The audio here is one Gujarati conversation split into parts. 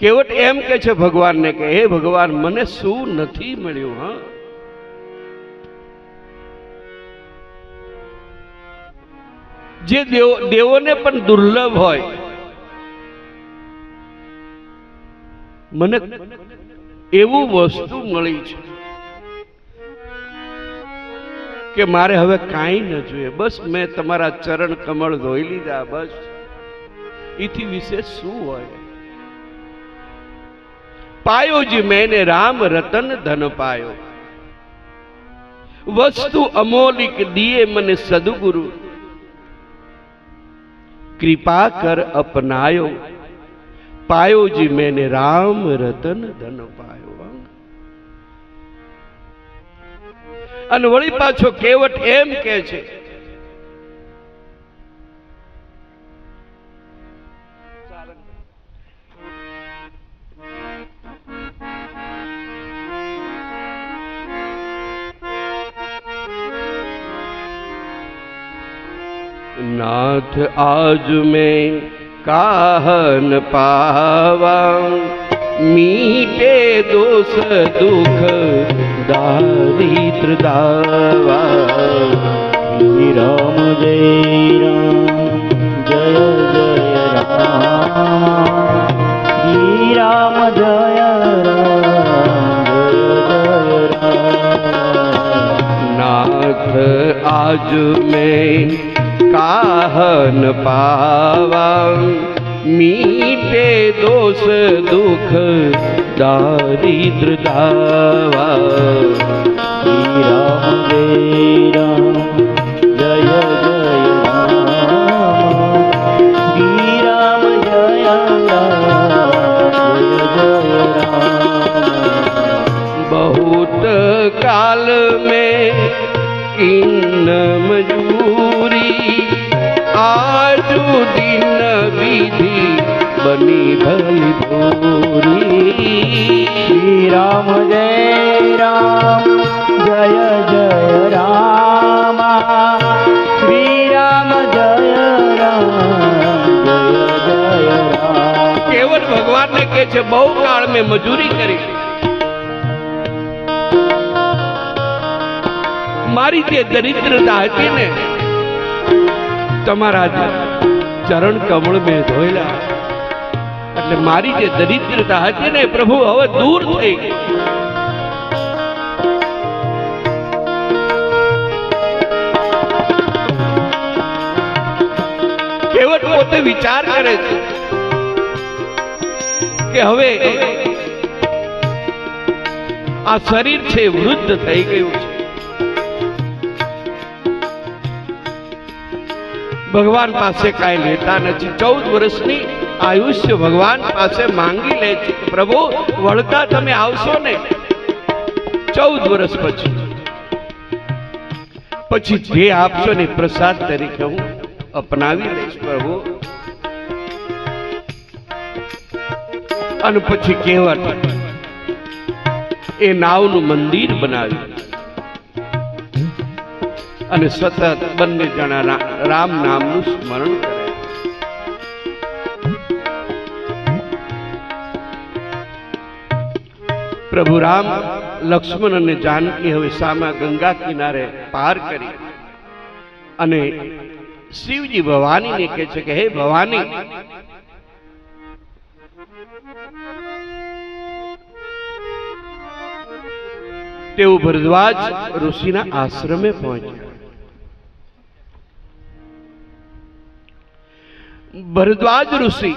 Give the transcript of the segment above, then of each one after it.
કેવટ એમ કે છે ભગવાનને કે હે ભગવાન, મને શું નથી મળ્યું? હા, જે દેવોને પણ દુર્લભ હોય, મને એવું વસ્તુ મળી છે કે મારે હવે કાંઈ ન જોઈએ. બસ મેં તમારા ચરણ કમળ ધોઈ લીધા, બસ એથી વિશેષ શું હોય? पायो जी मैंने राम रतन धन पायो, वस्तु अमोलिक दिए मन सदगुरु, कृपा कर अपनायो, पायो जी मैंने राम रतन धन पायो. અને વળી પાછો કેવટ એમ કે છે नाथ आज मैं काहन पावा, मीटे दोष दुख दारिद्र दावा. राम जय जय राम, राम जय नाथ आज मैं काहन पावा, मीटे दोष दुख दारिद्र दावा. राम जय जय राम, राम जय बहुत काल में किन्न मजूरी, आज दिन विधि बनी भली भूरी. श्री राम जय जय राम, श्री राम जय जय राम. केवल भगवान ने कहे छे बहु काल में मजूरी करी, मारी जे दरिद्रता हती ने तमारा चरण कमल में धोयला, એટલે મારી જે દરિદ્રતા હતી ને પ્રભુ હવે દૂર થઈ ગઈ. કેવટ પોતે વિચાર કરે છે કે હવે આ શરીર છે વૃદ્ધ થઈ ગયું છે, ભગવાન પાસે કાંઈ લેતા નથી. 14 વર્ષની આયુષ્ય ભગવાન પાસે માંગી લે છે. પ્રભુ વળતા તમે આવશો ને 14 વર્ષ પછી જે આપશો ને પ્રસાદ તરીકે હું અપનાવી લઈશ પ્રભુ. અને પછી કેવટ એ નાવનું મંદિર બનાવ્યું અને સતત બંને જણા રામ નામનું સ્મરણ કરે. પ્રભુ રામ, લક્ષ્મણ અને જાનકી હવે સામા ગંગા કિનારે પાર કરી અને શિવજી ભવાનીને કહે છે કે હે ભવાની, તેઓ ભરદ્વાજ ઋષિના આશ્રમે પહોંચ્યા. ભરદ્વાજ ઋષિ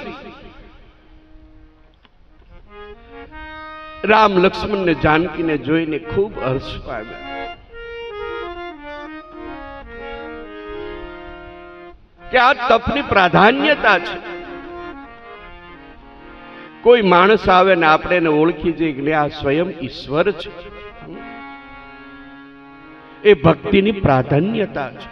રામ, લક્ષ્મણ ને જાનકી ને જોઈને ખૂબ હર્ષ પામ્યા કે આ તપની પ્રાધાન્યતા છે. કોઈ માણસ આવે ને આપણે એને ઓળખી જઈએ કે આ સ્વયં ઈશ્વર છે, એ ભક્તિની પ્રાધાન્યતા છે.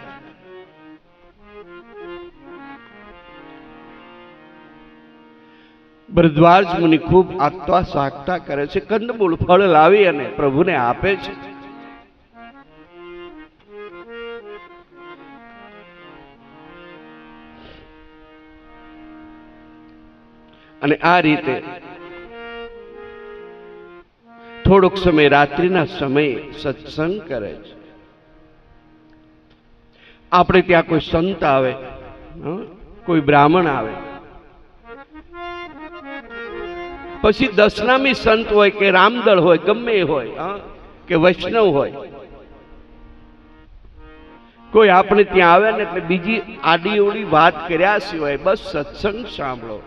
ભરદ્વાજ મુનિ ખૂબ આગતા સાગતા કરે છે, કંદમૂળ ફળ લાવી અને પ્રભુને આપે છે. અને આ રીતે થોડોક સમય રાત્રિના સમયે સત્સંગ કરે છે. આપણે ત્યાં કોઈ સંત આવે, કોઈ બ્રાહ્મણ આવે, પછી દશનામી સંત હોય કે રામદળ હોય, ગમે એ હોય કે વૈષ્ણવ હોય, કોઈ આપણે ત્યાં આવે ને એટલે બીજી આડી અવળી વાત કર્યા સિવાય બસ સત્સંગ સાંભળો.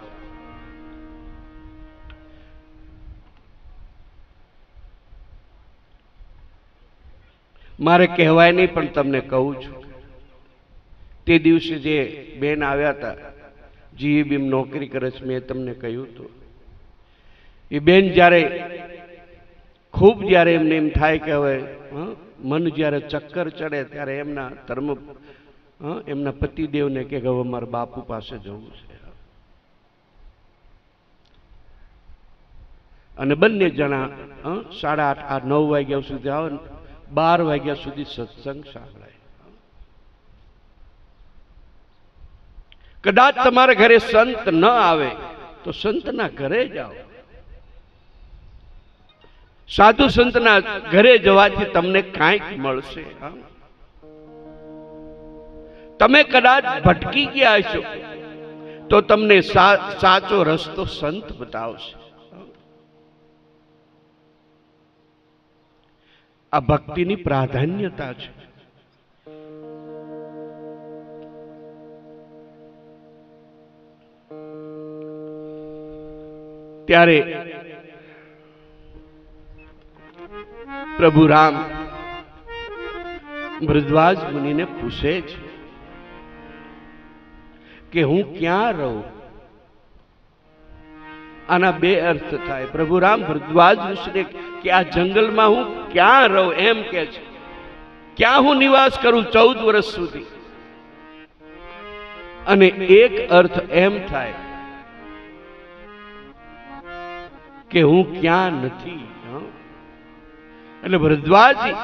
મારે કહેવાય નહીં પણ તમને કહું છું. તે દિવસે જે બેન આવ્યા હતા, જીઈબીમાં નોકરી કરે છે, મેં તમને કહ્યું હતું. એ બેન જ્યારે ખૂબ જ્યારે એમને એમ થાય કે હવે મન જ્યારે ચક્કર ચડે ત્યારે એમના ધર્મ એમના પતિદેવને કે હવે મારા બાપુ પાસે જવું છે. અને બંને જણા 8:30 9 વાગ્યા સુધી આવે, 12 વાગ્યા સુધી સત્સંગ સાંભળાય. કદાચ તમારા ઘરે સંત ન આવે તો સંતના ઘરે જાઓ. સાધુ સંતના ઘરે જવાથી તમને કાંઈક મળશે. તમે કદાચ ભટકી ગયા હશો તો તમને સાચો રસ્તો સંત બતાવશે. આ ભક્તિની પ્રાધાન્યતા છે. ત્યારે પ્રભુ રામ ભરદ્વાજ મુનિને પૂછે છે કે હું ક્યાં રહું. આના બે અર્થ થાય. પ્રભુ રામ ભરદ્વાજ ઋષિને કે આ જંગલમાં હું ક્યાં રહું એમ કે છે, ક્યાં હું નિવાસ કરું 14 વર્ષ સુધી. અને એક અર્થ એમ થાય કે હું ક્યાં નથી. એટલે ભરદ્વાજી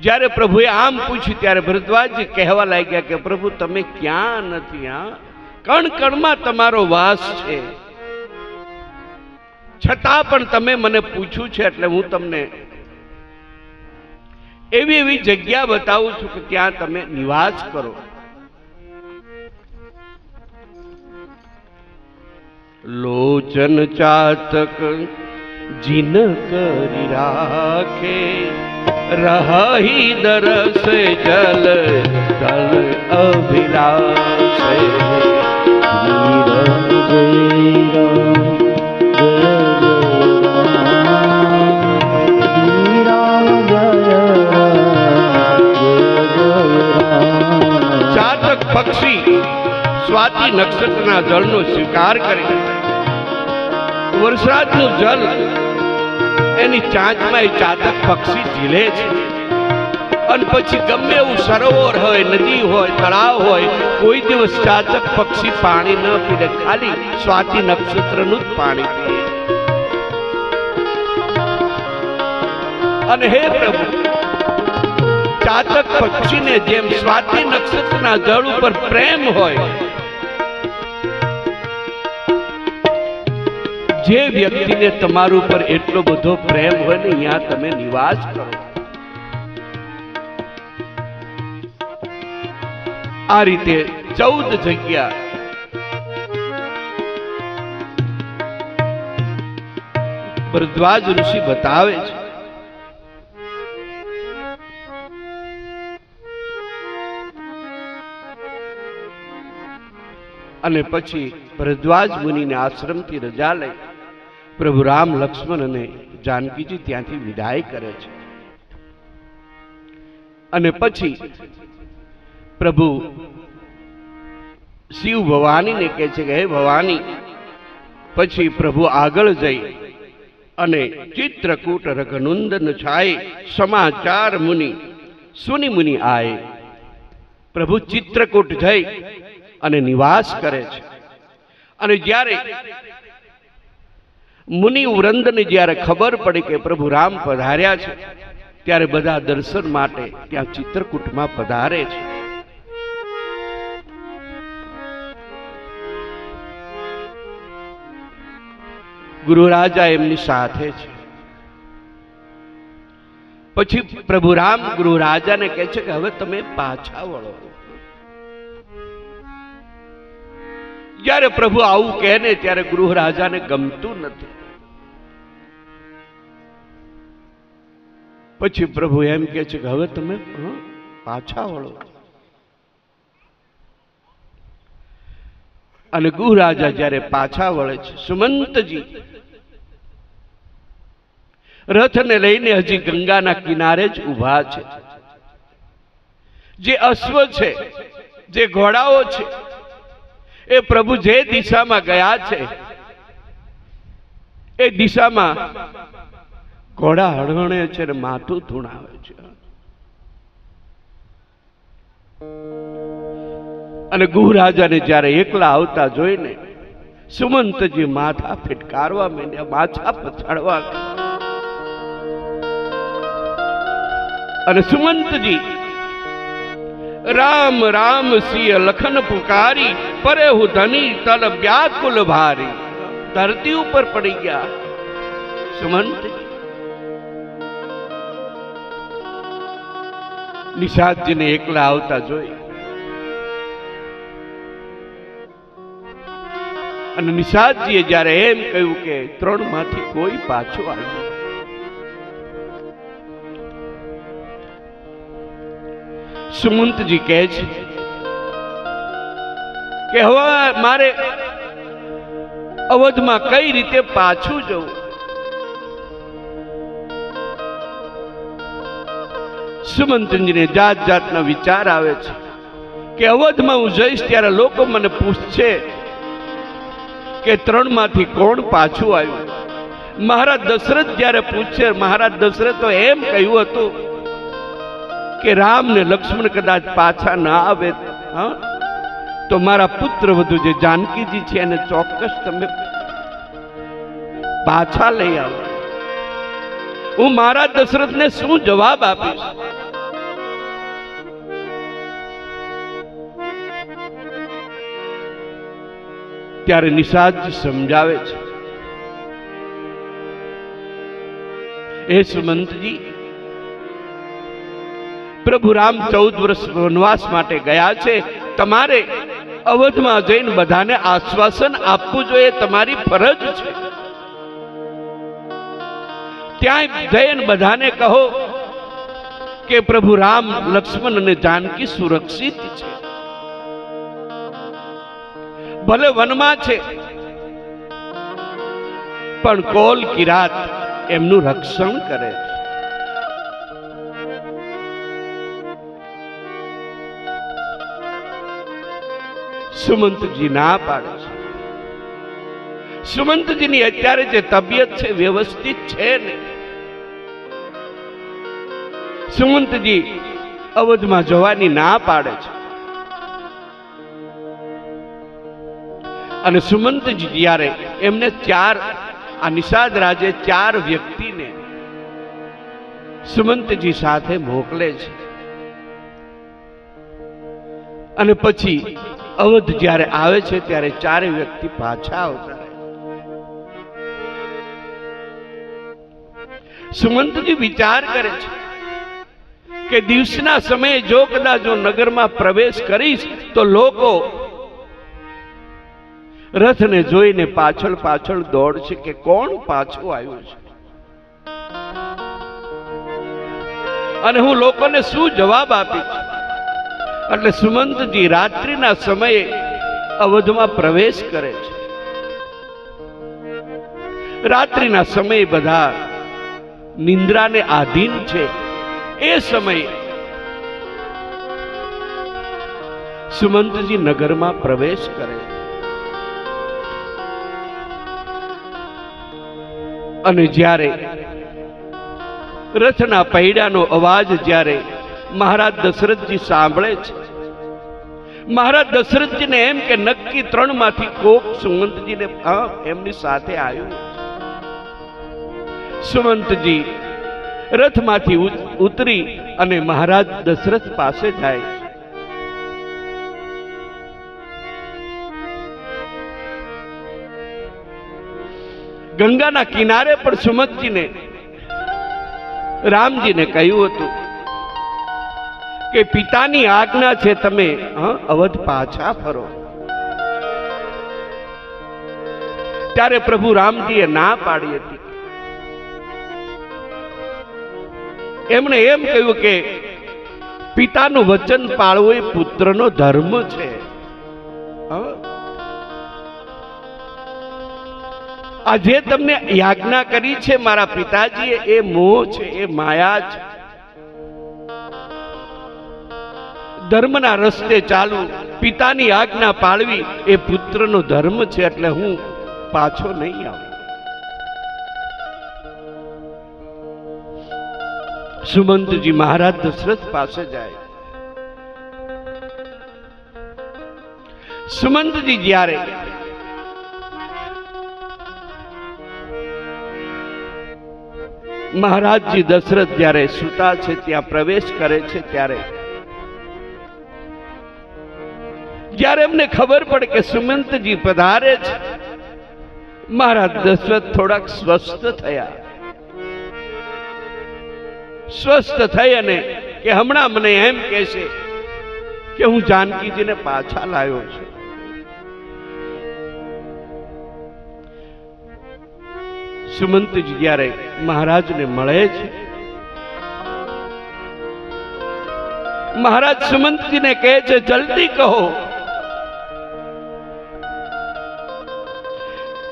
જ્યારે પ્રભુએ આમ પૂછ્યું ત્યારે ભરદ્વાજી કહેવા લાગ્યા કે પ્રભુ તમે ક્યાં નથી. કણ કણમાં તમારો વાસ છે, છતાં પણ તમે મને પૂછ્યું છે એટલે હું તમને એવી એવી જગ્યા બતાવું છું કે ત્યાં તમે નિવાસ કરો. લોચન ચાતક જીન કરી રાખે, રહી દરસ જલ તલ અભિલાષે. ચાતક પક્ષી સ્વાતિ નક્ષત્રના જળનો સ્વીકાર કરે. વરસાદનું જલ એની ચાંચમાં એ ચાતક પક્ષી ઝીલે છે. અને પછી ગમે એવું સરોવર હોય, નદી હોય, તળાવ હોય, કોઈ દિવસ ચાતક પક્ષી પાણી ન પીએ, ખાલી સ્વાતિ નક્ષત્રનું જ પાણી પીએ. અને હે પ્રભુ, ચાતક પક્ષીને જેમ સ્વાતિ નક્ષત્રના જળ ઉપર પ્રેમ હોય, જે વ્યક્તિને તમારા ઉપર એટલો બધો પ્રેમ હોય ને ત્યાં તમે નિવાસ કરો. આ રીતે 14 જગ્યા ભરદ્વાજ ઋષિ બતાવે છે. અને પછી ભરદ્વાજ મુનિને આશ્રમથી રજા લઈ પ્રભુ રામ, લક્ષ્મણ અને જાનકીજી ત્યાંથી વિદાય કરે છે. અને પછી પ્રભુ શિવ ભવાનીને કહે છે કે હે ભવાની. પછી પ્રભુ આગળ જઈ અને ચિત્રકૂટ રઘનંદન છાય, સમાચાર મુનિ સુની મુનિ આય. પ્રભુ ચિત્રકૂટ જઈ અને નિવાસ કરે છે. અને જ્યારે મુનિ વૃંદને જ્યારે ખબર પડી કે પ્રભુ રામ પધાર્યા છે ત્યારે બધા દર્શન માટે ત્યાં ચિત્રકૂટમાં પધારે છે. ગુરુ રાજા એમની સાથે છે. પછી પ્રભુ રામ ગુરુ રાજાને કહે છે કે હવે તમે પાછા વળો. જ્યારે પ્રભુ આવું કહે ને ત્યારે ગૃહ રાજાને ગમતું નથી. પછી પ્રભુ એમ કહે છે કે હવે તમે પાછા વળો. અને ગૃહ રાજા જ્યારે પાછા વળે છે, સુમંતજી રથને લઈને હજી ગંગાના કિનારે જ ઊભા છે. જે અશ્વ છે, જે ઘોડાઓ છે, એ પ્રભુ જે દિશામાં ગયા છે એ દિશામાં ઘોડા હળહણે છે ને માથું ધૂણાવે છે. અને ગુહ રાજાને જ્યારે એકલા આવતા જોઈને સુમંતજી માથા ફિટકારવા માંડ્યા, માથા પછાડવા. અને સુમંતજી રામ રામ સિંહ લખન પુકારી, પરે હું ધની તલ વ્યાકુલ ભારી. ધરતી ઉપર પડી ગયા સુમંતજી. નિષાદજીને એકલા આવતા જોઈ અને નિષાદજીએ જ્યારે એમ કહ્યું કે ત્રણમાંથી કોઈ પાછું આવ્યું. સુમંતજી કહે છે કે હવે મારે અવધમાં કઈ રીતે પાછું જવું. સુમંતજીને જાત જાતના વિચાર આવે છે કે અવધમાં હું જઈશ ત્યારે લોકો મને પૂછશે કે ત્રણમાંથી કોણ પાછું આવ્યું. મહારાજ દશરથ જ્યારે પૂછશે, મહારાજ દશરથ તો એમ કહ્યું હતું કે રામ ને લક્ષ્મણ કદાચ પાછા ના આવે તો મારા પુત્ર વધુ જે જાનકીજી છે એને ચોક્કસ તમે પાછા લઈ આવો. હું મહારાજ દશરથને શું જવાબ આપીશ? ત્યારે નિષાદજી સમજાવે છે, એ સુમંતજી, પ્રભુ રામ 14 વર્ષ વનવાસ માટે ગયા છે. તમારે અવધમાં જઈને બધાને આશ્વાસન આપવું જોઈએ, તમારી ફરજ છે. ત્યાં જઈને બધાને કહો કે પ્રભુ રામ, લક્ષ્મણ અને જાનકી સુરક્ષિત છે. ભલે વનમાં છે પણ કોલ કિરાત એમનું રક્ષણ કરે છે. સુમંતજી ના પાડે છે. સુમંતજીની અત્યારે જે તબિયત છે વ્યવસ્થિત છે ને. સુમંતજી અવધમાં જવાની ના પાડે છે. અને સુમંતજી જ્યારે એમને આ નિષાદ રાજે 4 વ્યક્તિને સુમંતજી સાથે મોકલે છે. અને પછી અવધ જ્યારે આવે છે ત્યારે 4 વ્યક્તિ પાછા આવતા. સુમંતજી વિચાર કરે છે કે દિવસના સમયે જો કદાચ હું નગરમાં પ્રવેશ કરીશ તો લોકો રથને જોઈને પાછળ પાછળ દોડશે કે કોણ પાછું આવ્યું છે. અને હું લોકોને શું જવાબ આપીશ? એટલે સુમંતજી રાત્રિના સમયે અવધમાં પ્રવેશ કરે છે. રાત્રિના સમયે બધા નિંદ્રાને આધીન છે. એ સમયે સુમંતજી નગરમાં પ્રવેશ કરે અને જ્યારે રથના પૈડાનો અવાજ જ્યારે મહારાજ દશરથજી સાંભળે છે, મહારાજ દશરથજીને એમ કે નક્કી 3 માંથી કોક સુમંતજીને એમની સાથે આવ્યું. સુમંતજી રથમાંથી ઉતરી અને મહારાજ દશરથ પાસે જાય છે. ગંગાના કિનારે પણ સુમંતજીને રામજીને કહ્યું હતું કે પિતાની આજ્ઞા છે, તમે અવધ પાછા ફરો. ત્યારે પ્રભુ રામજીએ ના પાડી હતી. એમણે એમ કહ્યું કે પિતાનું વચન પાળવું એ પુત્રનો ધર્મ છે. આ જે તમને યાજ્ઞા કરી છે મારા પિતાજીએ, એ મોહ છે, એ માયા છે. ધર્મના રસ્તે ચાલવું, પિતાની આજ્ઞા પાળવી એ પુત્રનો ધર્મ છે, એટલે હું પાછો નહીં આવું. સુમંતજી મહારાજ દશરથ પાસે જાય. સુમંતજી જ્યારે મહારાજજી દશરથ જ્યારે સૂતા છે ત્યાં પ્રવેશ કરે છે, ત્યારે જ્યારે એમને ખબર પડે કે સુમંતજી પધારે છે, મહારાજ દશરથ થોડાક સ્વસ્થ થયા. સ્વસ્થ થઈ અને કે હમણાં મને એમ કહેશે કે હું જાનકીજીને પાછા લાવ્યો છું. સુમંતજી જ્યારે મહારાજને મળે છે, મહારાજ સુમંતજીને કહે છે, જલ્દી કહો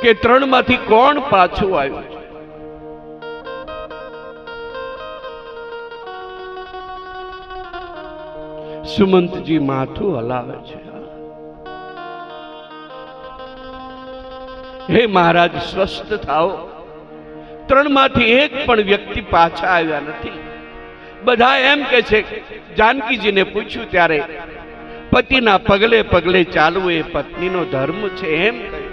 કે 3 માંથી કોણ પાછું આવ્યું છે? સુમંતજી માથું હલાવે છે. હે મહારાજ, સ્વસ્થ થાઓ. 3 માંથી એક પણ વ્યક્તિ પાછા આવ્યા નથી. બધા એમ કે છે. જાનકીજીને પૂછ્યું ત્યારે પતિના પગલે પગલે ચાલવું એ પત્નીનો ધર્મ છે એમ કહ્યું.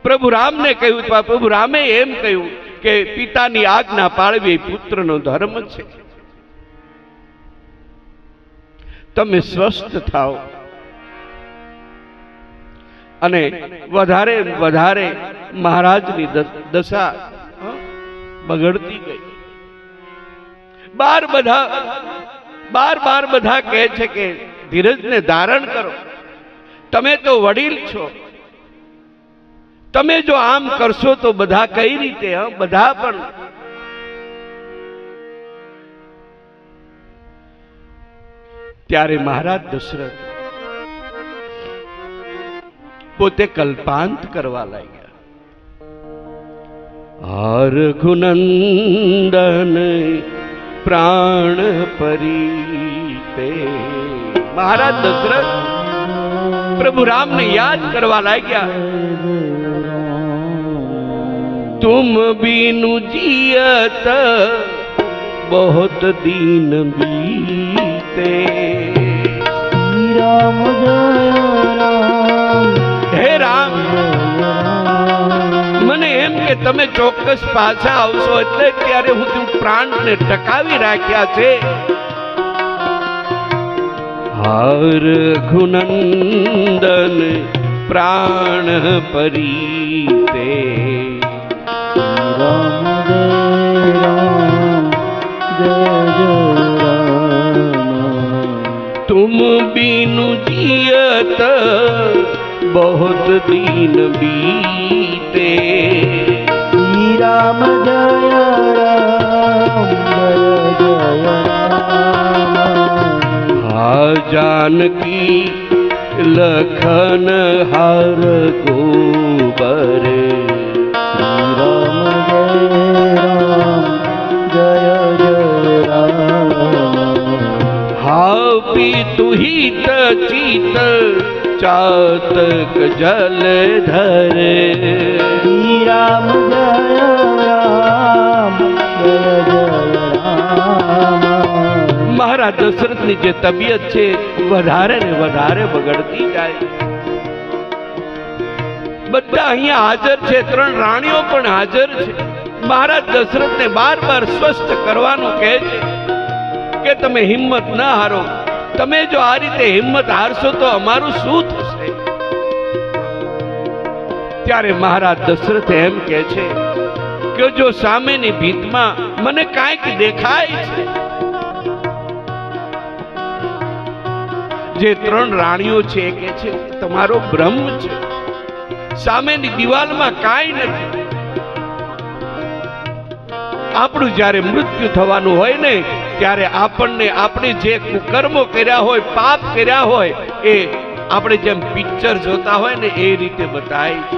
પ્રભુ રામને કહ્યું, પ્રભુ રામે એમ કહ્યું કે પિતાની આજ્ઞા પાળવી પુત્રનો ધર્મ છે. તમે સ્વસ્થ થાઓ. અને વધારે વધારે મહારાજની દશા બગડતી ગઈ. બાર બધા કહે છે કે ધીરજને ધારણ કરો. તમે તો વડીલ છો. તમે જો આમ કરશો તો બધા કઈ રીતે? બધા પણ ત્યારે મહારાજ દશરથ પોતે કલ્પાંત કરવા લાગ્યા. રઘુનંદન પ્રાણ પરીતે. મહારાજ દશરથ પ્રભુ રામને યાદ કરવા લાગ્યા. तुम बिनु जियत बहुत दिन बीते. श्री राम जय राम. हे राम, મને એમ કે તમે ચોક્કસ પાછા આવશો, એટલે ત્યારે હું પ્રાણને ટકાવી રાખ્યા છે. રઘુનંદન પ્રાણ પરીતે. राम जय राम जय जय राम. तुम बिनु जियत बहुत दिन बीते. श्री राम जय राम जय जय राम. जानकी लखन हर गोबर. तुहित चित चातक जल धरे. श्री राम जय राम जय जय राम. મહારાજ દશરથની જે તબિયત છે વધારે ને વધારે બગડતી જાય. બધા અહીંયા હાજર છે, 3 રાણીઓ પણ હાજર છે. મહારાજ દશરથને બાર સ્વસ્થ કરવાનું કહે છે કે તમે હિંમત ન હારો. તમે જો આ રીતે હિંમત હારશો તો અમારું શું થશે? ત્યારે મહારાજ દશરથ એમ કહે છે કે જો સામેની ભીતમાં મને કાંઈક દેખાય છે, જે 3 રાણીઓ છે એ કહે છે તમારો ભ્રમ છે, સામેની દિવાલમાં કાંઈ નથી. આપણું જ્યારે મૃત્યુ થવાનું હોય ને ત્યારે આપણને આપણે જે કુકર્મો કર્યા હોય, પાપ કર્યા હોય, એ આપણે જેમ પિક્ચર જોતા હોય ને એ રીતે બતાય છે.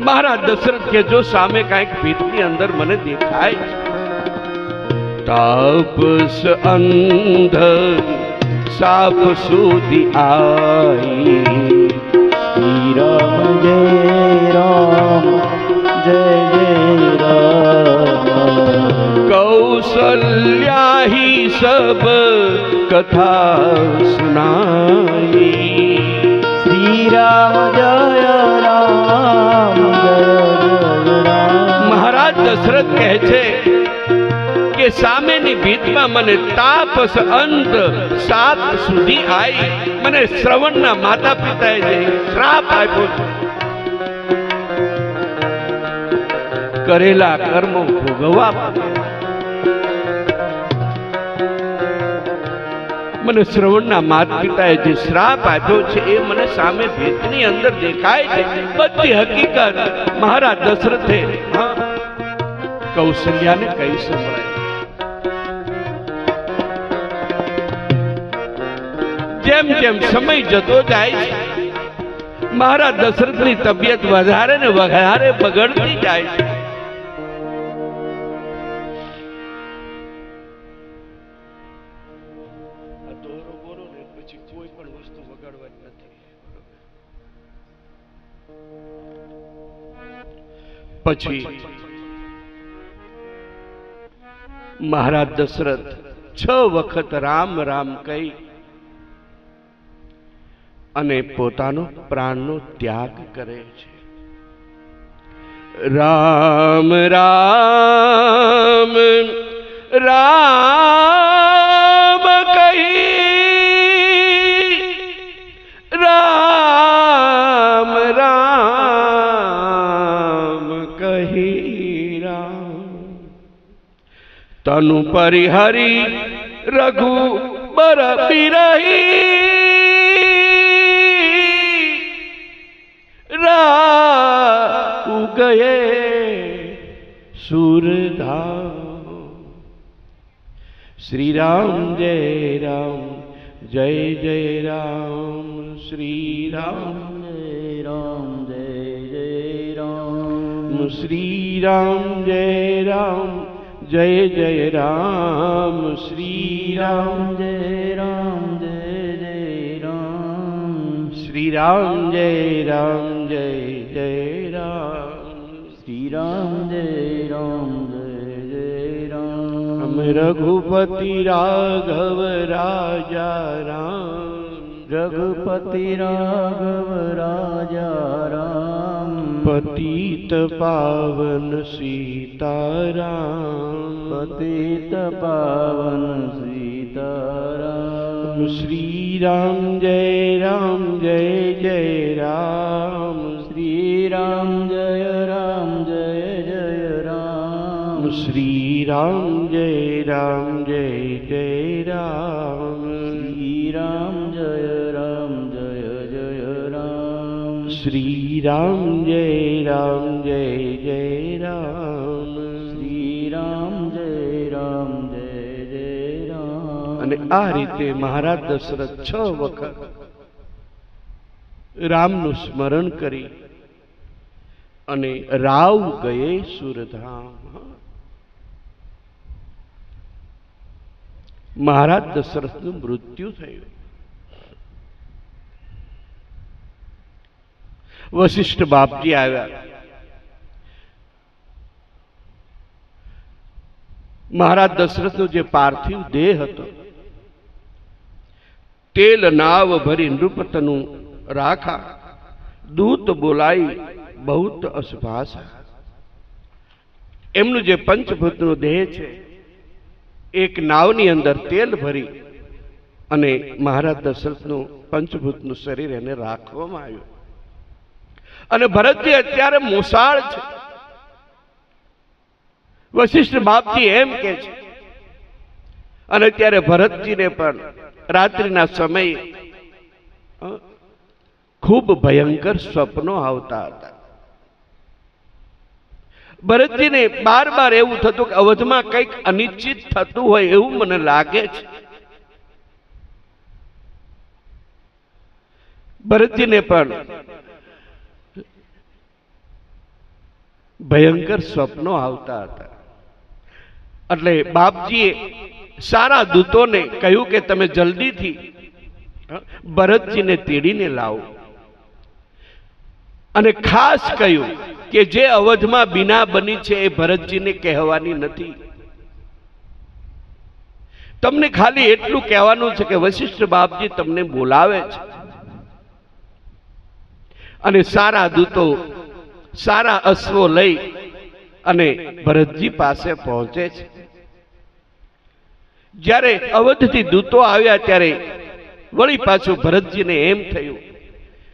મહારાજ દશરથ કે જો સામે કાંઈક ભીતની અંદર મને દેખાય છે. તાપસ અંધ સાપ સુધી આઈ, શ્રી રામ જય રામ જય જય રામ. કૌશલ્યા હી સબ કથા સુનાઈ, શ્રી રામ જય રામ જય જય રામ. મહારાજ દશરથ કહે છે કે સામેની ભીતમાં મને તાપસ અંત સાપ સુધી આવી, મને શ્રવણના માતા પિતાએ જે શ્રાપ આપ્યો છે, કરેલા કર્મો ભોગવવા, મને શ્રવણના માતા પિતાએ જે શ્રાપ આપ્યો છે એ મને સામે ભીતની અંદર દેખાય છે. બધી હકીકત મહારાજ દશરથે કૌશલ્યાને કહી સંભળાય. જેમ જેમ સમય જતો જાય છે મહારાજ દશરથની તબિયત વધારે ને વધારે બગડતી જાય છે. કોઈ પણ વસ્તુ બગાડવાની નથી. પછી મહારાજ દશરથ 6 વખત રામ રામ કહી અને પોતાનો પ્રાણનો ત્યાગ કરે છે. રામ રામ રામ કહી, રામ રામ કહી, રામ તનુ પરિહરી રઘુબર બિરહી, ગયે સુરધામ. શ્રી રામ જય રામ જય જય રામ, શ્રી રામ જય રામ જય જય રામ, શ્રી રામ જય રામ જય જય રામ, શ્રી રામ જય રામ જય જય રામ, શ્રી રામ જય રામ જય જય રામ, શ્રી રામ જય રામ જય જય રામ. हम रघुपति राघव राजा राम, रघुपति राघव राजा राम, पतित पावन सीताराम, पतित पावन सीताराम. श्री राम जय राम जय जय राम, श्री राम जय जय राम, श्री राम जय जय राम, श्री राम जय जय राम, श्री राम जय जय राम, श्री राम जय जय राम. અને આ રીતે મહારાજ દશરથ 6 વખત રામનું સ્મરણ કરી અને રાવ ગયે સુરધામ. મહારાજ દશરથનું મૃત્યુ થયું. વશિષ્ઠ બાપજી આવ્યા. મહારાજ દશરથનો જે પાર્થિવ દેહ હતો તેલ નાવ ભરી નૃપતનું રાખા, દૂત બોલાઈ બહુત અસભાષા. એમનું જે પંચભૂતનો દેહ છે એક નાવની અંદર તેલ ભરી અને મહારાજ દશરથનું પંચભૂતનું શરીર એને રાખવામાં આવ્યું. અને ભરતજી અત્યારે મોસાળ છે. વશિષ્ઠ બાપજી એમ કે છે. અને ત્યારે ભરતજીને પણ રાત્રિના સમયે ખૂબ ભયંકર સ્વપ્નો આવતા હતા. ભરતજીને બાર બાર એવું થતું કે અવધમાં કંઈક અનિશ્ચિત થતું હોય એવું મને લાગે છે. ભરતજીને પણ ભયંકર સ્વપ્નો આવતા હતા. એટલે બાપજીએ સારા દૂતોને કહ્યું કે તમે જલ્દીથી ભરતજીને તેડીને લાવો. અને ખાસ કહ્યું કે જે અવધમાં બીના બની છે એ ભરતજીને કહેવાની નથી. તમને ખાલી એટલું કહેવાનું છે કે વશિષ્ઠ બાપજી તમને બોલાવે છે. અને સારા દૂતો સારા અશ્વો લઈ અને ભરતજી પાસે પહોંચે છે. જ્યારે અવધથી દૂતો આવ્યા ત્યારે વળી પાછું ભરતજીને એમ થયું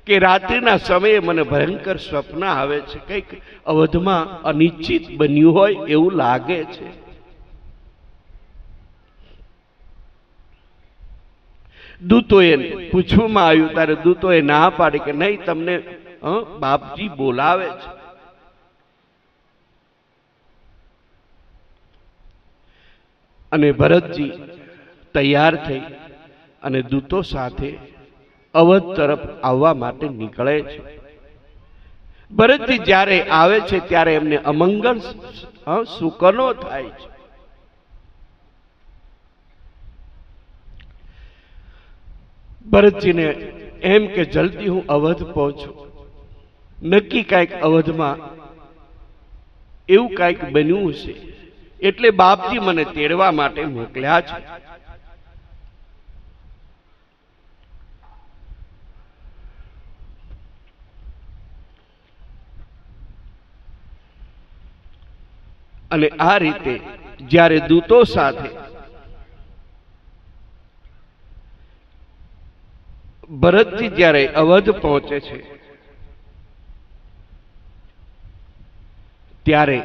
કે રાત્રિના સમયે મને ભયંકર સ્વપ્ન આવે છે. કંઈક અવધમાં અનિશ્ચિત બન્યું હોય એવું લાગે છે. દૂતોએ પૂછવામાં આવ્યું ત્યારે દૂતોએ ના પાડી કે નહીં, તમને બાપજી બોલાવે છે. અને ભરતજી તૈયાર થઈ અને દૂતો સાથે અવધ તરફ આવવા માટે નીકળે છે. ભરતજી જ્યારે આવે છે ત્યારે એમને અમંગળ સુકનો થાય છે. ભરતજીને એમ કે જલ્દી હું અવધ પહોંચું. નક્કી કાંઈક અવધમાં એવું કાંઈક બન્યું છે એટલે બાપજી મને તેડવા માટે મોકલ્યા છે. અને આ રીતે જ્યારે દૂતો સાથે ભરતજી જ્યારે અવધ પહોંચે છે ત્યારે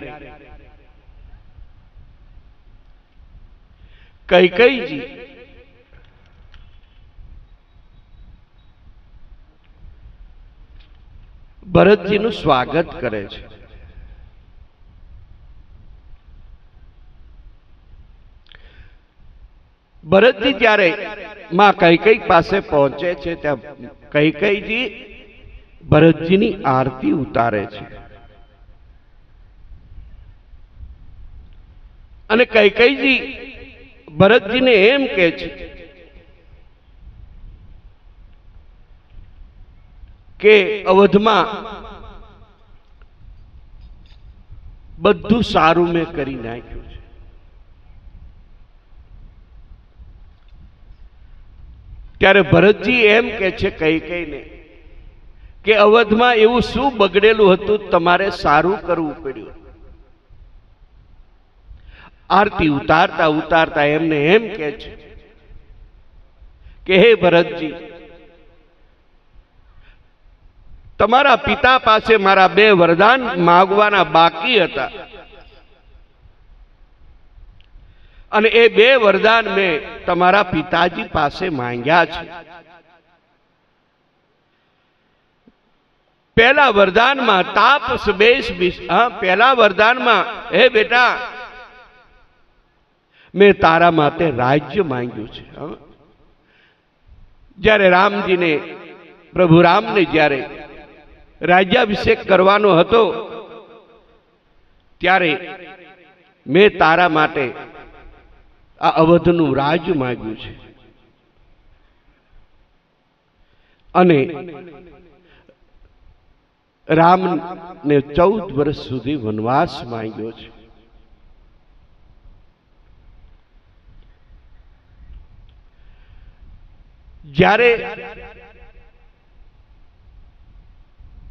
કૈકેયીજી ભરતજીનું સ્વાગત કરે છે. ભરતજી જ્યારે માં કૈકેયી પાસે પહોંચે છે ત્યાં કૈકેયીજી ભરતજીની આરતી ઉતારે છે. અને કૈકેયીજી ભરતજીને એમ કહે છે કે અવધમાં બધું સારું મેં કરી નાખ્યું છે. ત્યારે ભરતજી એમ કે છે કૈકેયીને કે અવધમાં એવું શું બગડેલું હતું તમારે સારું કરવું પડ્યું. આરતી ઉતારતા ઉતારતા એમને એમ કે છે કે હે ભરતજી, તમારા પિતા પાસે મારા 2 વરદાન માંગવાના બાકી હતા અને એ 2 વરદાન મેં તમારા પિતાજી પાસે માંગ્યા છે. પહેલા વરદાનમાં તાપસ બેસ પહેલા વરદાનમાં હે બેટા મેં તારા માટે રાજ્ય માંગ્યું છે. જ્યારે રામજીને પ્રભુ રામને જ્યારે રાજ્યાભિષેક કરવાનો હતો ત્યારે મેં તારા માટે આ અવધનું રાજ માંગ્યું છે. અને રામને 14 વર્ષ સુધી વનવાસ માંગ્યો છે. જ્યારે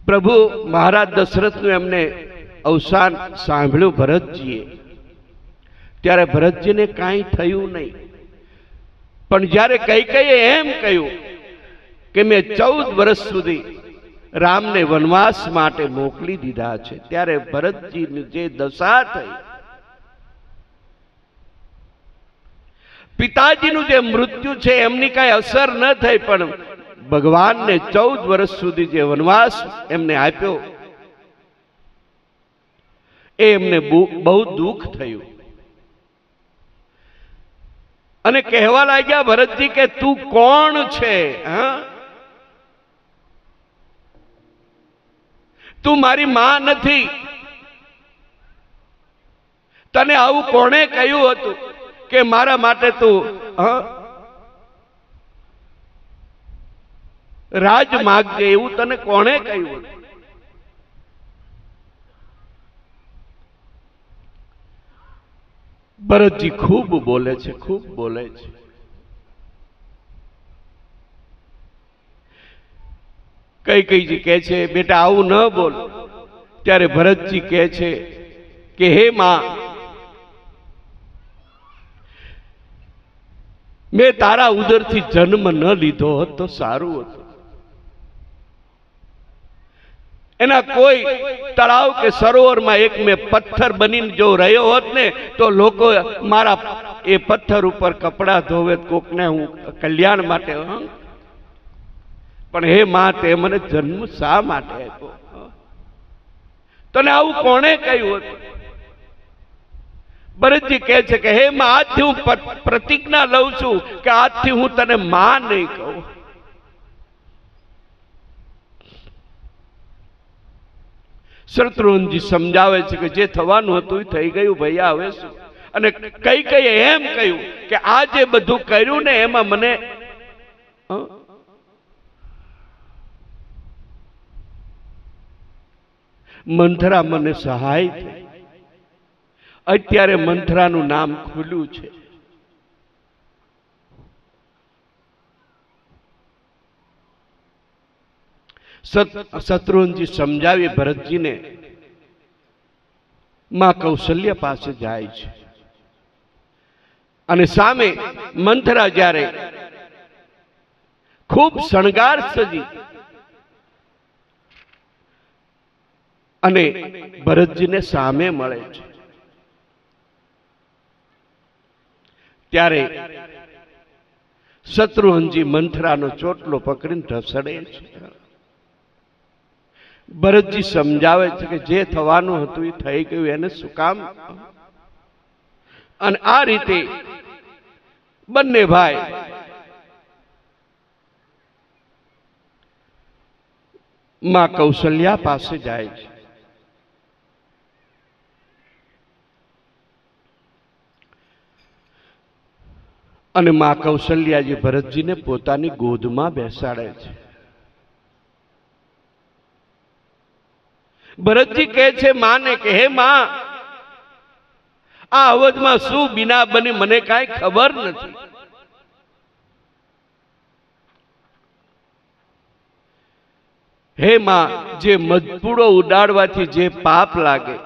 પ્રભુ મહારાજ દશરથનું એમને અવસાન સાંભળ્યું ભરતજીએ, ત્યારે ભરતજીને કાંઈ થયું નહીં, પણ જ્યારે કૈકેયીએ એમ કહ્યું કે મેં 14 વર્ષ સુધી રામને વનવાસ માટે મોકલી દીધા છે, ત્યારે ભરતજીની જે દશા થઈ, પિતાજીનું જે મૃત્યુ છે એમની કાંઈ અસર ન થઈ, પણ ભગવાનને 14 વર્ષ સુધી જે વનવાસ એમને આપ્યો એ એમને બહુ દુઃખ થયું અને કહેવા લાગ્યા ભરતજી કે તું કોણ છે? તું મારી માં નથી. તને આવું કોણે કહ્યું હતું કે મારા માટે તું રાજ માગજે? એવું તને કોણે કહ્યું હતું? ભરતજી ખૂબ બોલે છે, ખૂબ બોલે છે. કૈકેયીજી કહે છે બેટા આવું ન બોલ. ત્યારે ભરતજી કહે છે કે હે માં, મેં તારા ઉદરથી જન્મ ન લીધો હોત તો સારું હતું. એના કોઈ તળાવ કે સરોવરમાં એક મેં પથ્થર બનીને જો રહ્યો હોત ને તો લોકો મારા એ પથ્થર ઉપર કપડા ધોવે, કોકને હું કલ્યાણ માટે. પણ હે માં, તે મને જન્મ શા માટે આપ્યો? તને આવું કોણે કહ્યું હતું? ભરતજી કહે છે કે હે માં, આજથી હું પ્રતિજ્ઞા લઉં છું કે આજથી હું તને માં નહીં કહું. શત્રુંજી સમજાવે છે કે જે થવાનું હતું એ થઈ ગયું ભૈયા, હવે શું? અને કૈકેયીએ એમ કહ્યું કે આ જે બધું કર્યું ને એમાં મને મંથરા મને સહાય થઈ. અત્યારે મંથરાનું નામ ખુલ્યું છે. શત્રુંજી સમજાવી ભરતજીને માં કૌશલ્ય પાસે જાય છે અને સામે મંથરા જ્યારે ખૂબ શણગાર સજી અને ભરતજીને સામે મળે છે, ત્યારે શત્રુંજી મંથરાનો ચોટલો પકડીને ઢસડે છે. ભરતજી સમજાવે છે કે જે થવાનું હતું એ થઈ ગયું, એને શું કામ? અને આ રીતે બંને ભાઈ માં કૌશલ્યા પાસે જાય છે. અને માં કૌશલ્યાજી ભરતજીને પોતાની ગોદમાં બેસાડે છે. ભરતજી કહે છે માને કે હે માં, આ અવધમાં શું બીના બની મને કાંઈ ખબર નથી. હે માં, જે મધપૂડો ઉડાડવાથી જે પાપ લાગે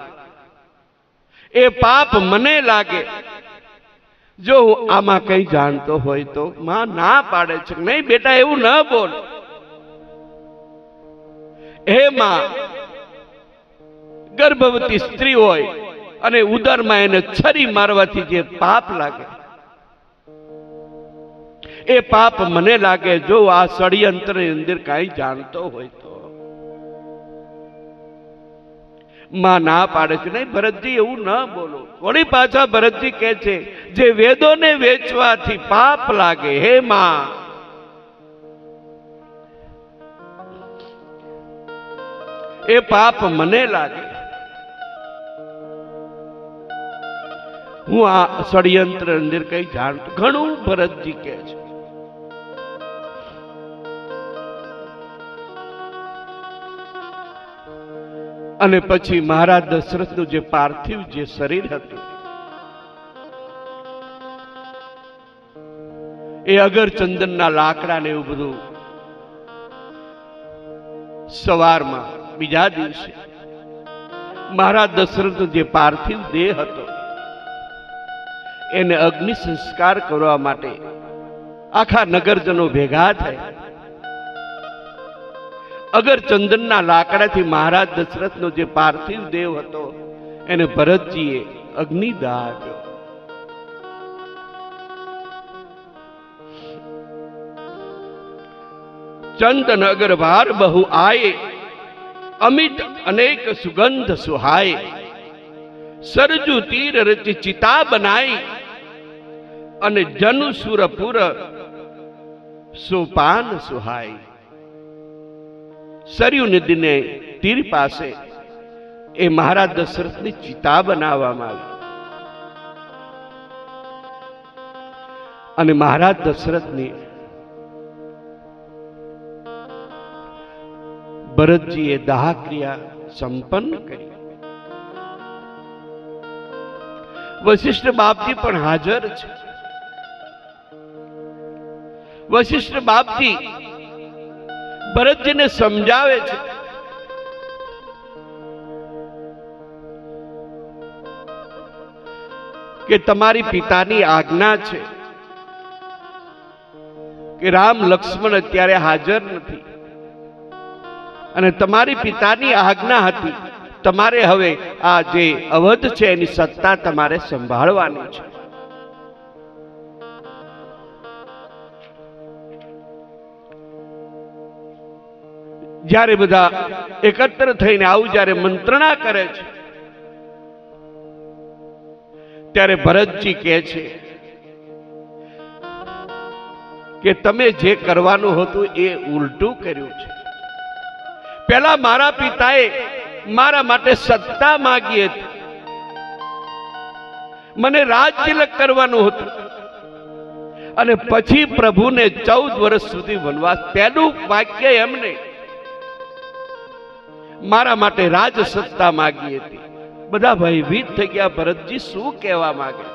એ પાપ મને લાગે. જો હું આમાં કઈ જાણતો હોય તો. માં ના પાડે છે, નહીં બેટા એવું ન બોલ. હે માં, ગર્ભવતી સ્ત્રી હોય અને ઉદરમાં એને છરી મારવાથી જે પાપ લાગે એ પાપ મને લાગે. જો આ ષડયંત્રની અંદર કાંઈ જાણતો હોય તો. માં ના પાડે છે, નહીં ભરતજી એવું ન બોલો. વળી પાછા ભરતજી કહે છે જે વેદોને વેચવાથી પાપ લાગે, હે માં, એ પાપ મને લાગે. હું આ ષડયંત્ર અંદર કઈ જાણતો ઘણું. ભરતજી કહે છે અને પછી મહારાજ દશરથનું જે પાર્થિવ જે શરીર હતું એ અગર ચંદનના લાકડા ને એવું બધું સવારમાં બીજા દિવસે મહારાજ દશરથનો જે પાર્થિવ દેહ હતો એને અગ્નિ સંસ્કાર કરવા માટે આખા નગરજનો ભેગા થયા. અગર ચંદનના લાકડાથી મહારાજ દશરથનો જે પાર્થિવ દેવ હતો એને ભરતજીએ અગ્નિદાહ આપ્યો. ચંદન અગર વાર બહુ આયે, અમિત અનેક સુગંધ સુહાય. સરજુ તીર રચી ચિતા બનાઈ, અને જનુ સુરપુર સોપાન સુહાય. સરયુ નદીને તીર પાસે એ મહારાજ દશરથની ચિતા બનાવવામાં આવી. અને મહારાજ દશરથની ભરતજીએ દાહ ક્રિયા સંપન્ન કરી. વશિષ્ઠ બાપજી પણ હાજર છે. વશિષ્ઠ બાપજી ભરતજીને સમજાવે છે કે તમારી પિતાની આજ્ઞા છે કે રામ લક્ષ્મણ અત્યારે હાજર નથી, અને તમારી પિતાની આજ્ઞા હતી તમારે હવે આ જે અવધ છે એની સત્તા તમારે સંભાળવાની છે. જ્યારે બધા એકત્ર થઈને આવું જ્યારે મંત્રણા કરે છે ત્યારે ભરતજી કહે છે કે તમે જે કરવાનું હતું એ ઉલટું કર્યું છે. પહેલા મારા પિતાએ મારા માટે સત્તા માંગી હતી, મને રાજતિલક કરવાનું હતું, અને પછી પ્રભુને 14 વર્ષ સુધી વનવાસ. પહેલું વાક્ય એમને મારા માટે રાજ સત્તા માંગી હતી. બધા ભયભીત થઈ ગયા, ભરતજી શું કહેવા માંગે છે?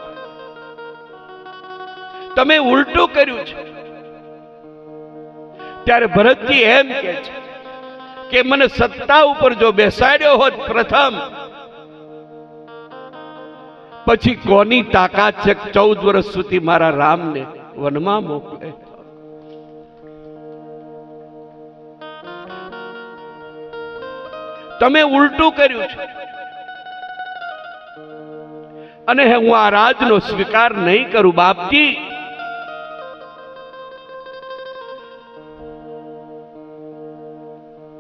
તમે ઉલટું કર્યું છે. ત્યારે ભરતજી એમ કહે છે કે મને સત્તા ઉપર જો બેસાડ્યો હોત પ્રથમ, પછી કોની તાકાત છે 14 વર્ષ સુધી મારા રામને વનમાં મોકલે? તમે ઉલટું કર્યું છે, અને હું આ રાજનો સ્વીકાર નહીં કરું. બાપજી,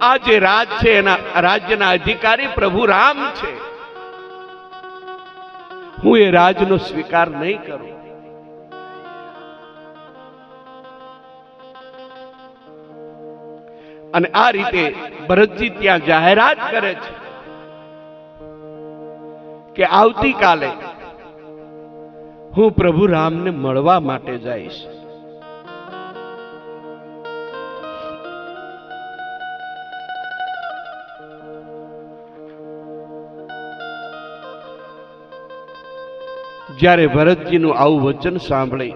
આ જે રાજ છે એના રાજ્યના અધિકારી પ્રભુ રામ છે, હું એ રાજનો સ્વીકાર નહીં કરું. અને આ રીતે ભરતજી ત્યાં જાહેરાત કરે છે કે આવતીકાલે હું પ્રભુ રામને મળવા માટે જઈશ. જ્યારે ભરતજીનું આવું વચન સાંભળી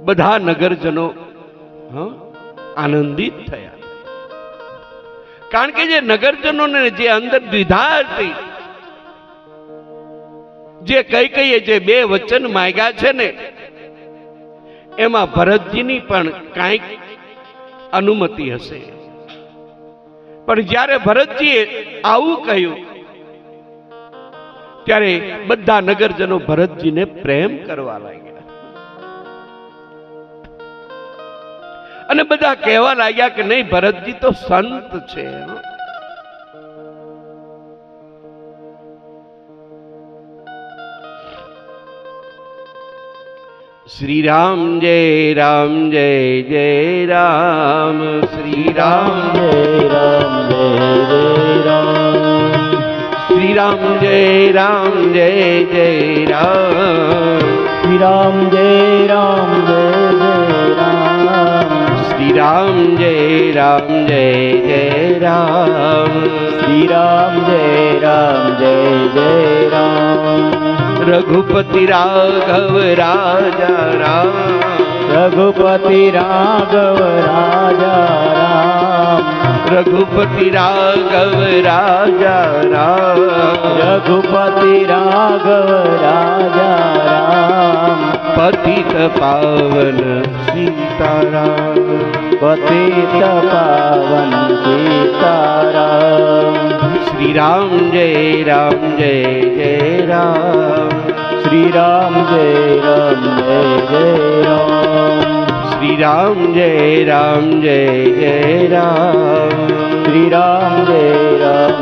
બધા નગરજનો આનંદિત થયા. કારણ કે જે નગરજનોને જે અંદર દ્વિધા હતી, જે કઈ જે બે વચન માંગ્યા છે ને એમાં ભરતજીની પણ કાંઈક અનુમતિ હશે. પણ જ્યારે ભરતજીએ આવું કહ્યું ત્યારે બધા નગરજનો ભરતજીને પ્રેમ કરવા લાગ્યા, અને બધા કહેવા લાગ્યા કે નહીં, ભરતજી તો સંત છે. શ્રી રામ જય રામ જય જય રામ, શ્રી રામ જય રામ જય જય રામ, શ્રી રામ જય રામ જય જય રામ, શ્રી રામ જય રામ જય જય રામ, શ્રી રામ જય રામ જય જય રામ, શ્રી રામ જય રામ જય જય રામ, રઘુપતિ રાઘવ રાજા રામ, રઘુપતિ રાઘવ રાજા રામ, રઘુપતિ રાઘવ રાજા રામ, રઘુપતિ રાઘવ રાજા રામ, પતિત પાવન સીતારામ, પતિત પાવન સીતારામ. શ્રી રામ જય જય રામ, શ્રી રામ જય જય રામ, શ્રી રામ જય જય રામ, શ્રી રામ જય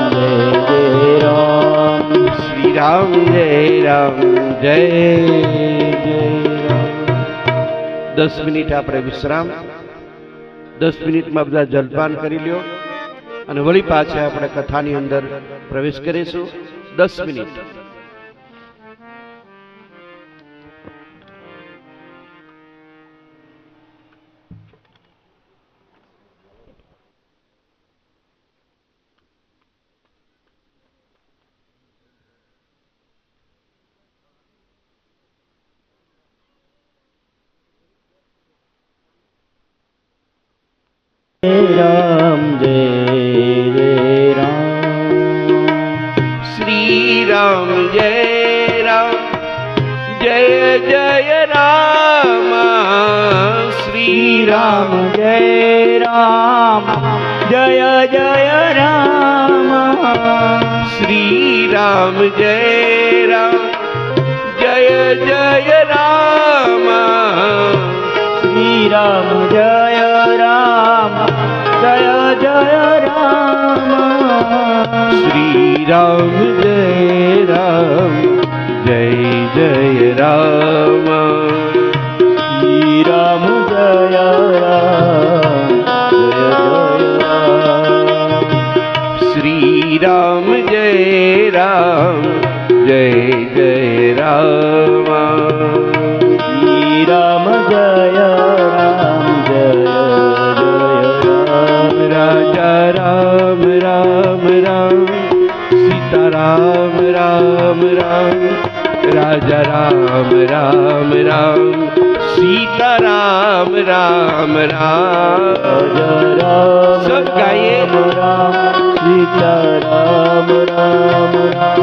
જય રામ, શ્રી રામ જય જય રામ. 10 મિનિટ આપણે વિશ્રામ, 10 મિનિટમાં બધા જલપાન કરી લ્યો અને વળી પાછા આપણે કથાની અંદર પ્રવેશ કરીશું. 10 મિનિટ. રામ જય રામ, શ્રી રામ જય જય રામ, શ્રી રામ જય રામ, જય જય રામ, શ્રી રામ જય જય રામ, શ્રી રામ જય રામ, જય જય રામ, શ્રી રામ જય જય રામ, શ્રી રામ જય રામ, જય જય રામ, શ્રી રામ જય જય રામ, શ્રી રામ જય રામ, જય જય રામ. રાજા રામ રામ રામ, સીતા રામ રામ રામ, રાજા રામ રામ રામ, સીતા રામ રામ રામ. રામ सब गाइए. राम, सीता राम राम राम,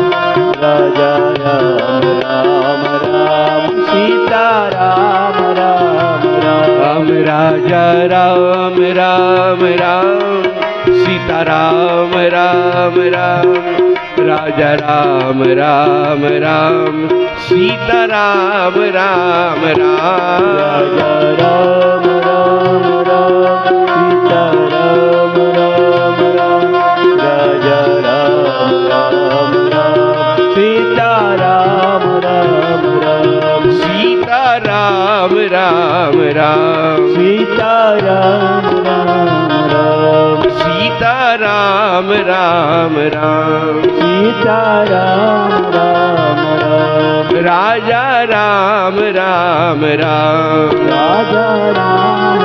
राजा राम राम राम, सीता राम राम राम, राजा राम राम राम, सीता राम राम राम, राजा राम राम राम, सीता राम राम राम, राजा राम राम राम, सीता राम राम राम, राजा राम राम राम, सीता राम राम राम, सीता राम राम राम, सीता राम राम राम, सीता राम राम राम, सीता राम राम राम, राजा राम राम राम, राजा राम राम राम.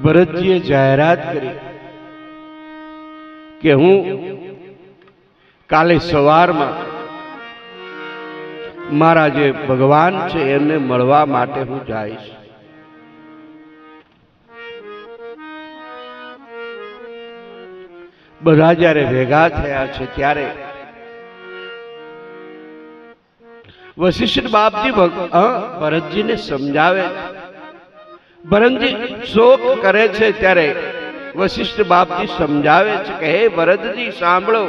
ભરતજીએ જાહેરાત કરી કે હું કાલે સવારમાં મારા જે ભગવાન છે એમને મળવા માટે હું જઈશ. બધા જ્યારે ભેગા થયા છે ત્યારે વશિષ્ઠ બાપજી ભરતજીને સમજાવે છે. ભરતજી શોક કરે છે ત્યારે વશિષ્ઠ બાપજી સમજાવે છે કે હે ભરતજી સાંભળો,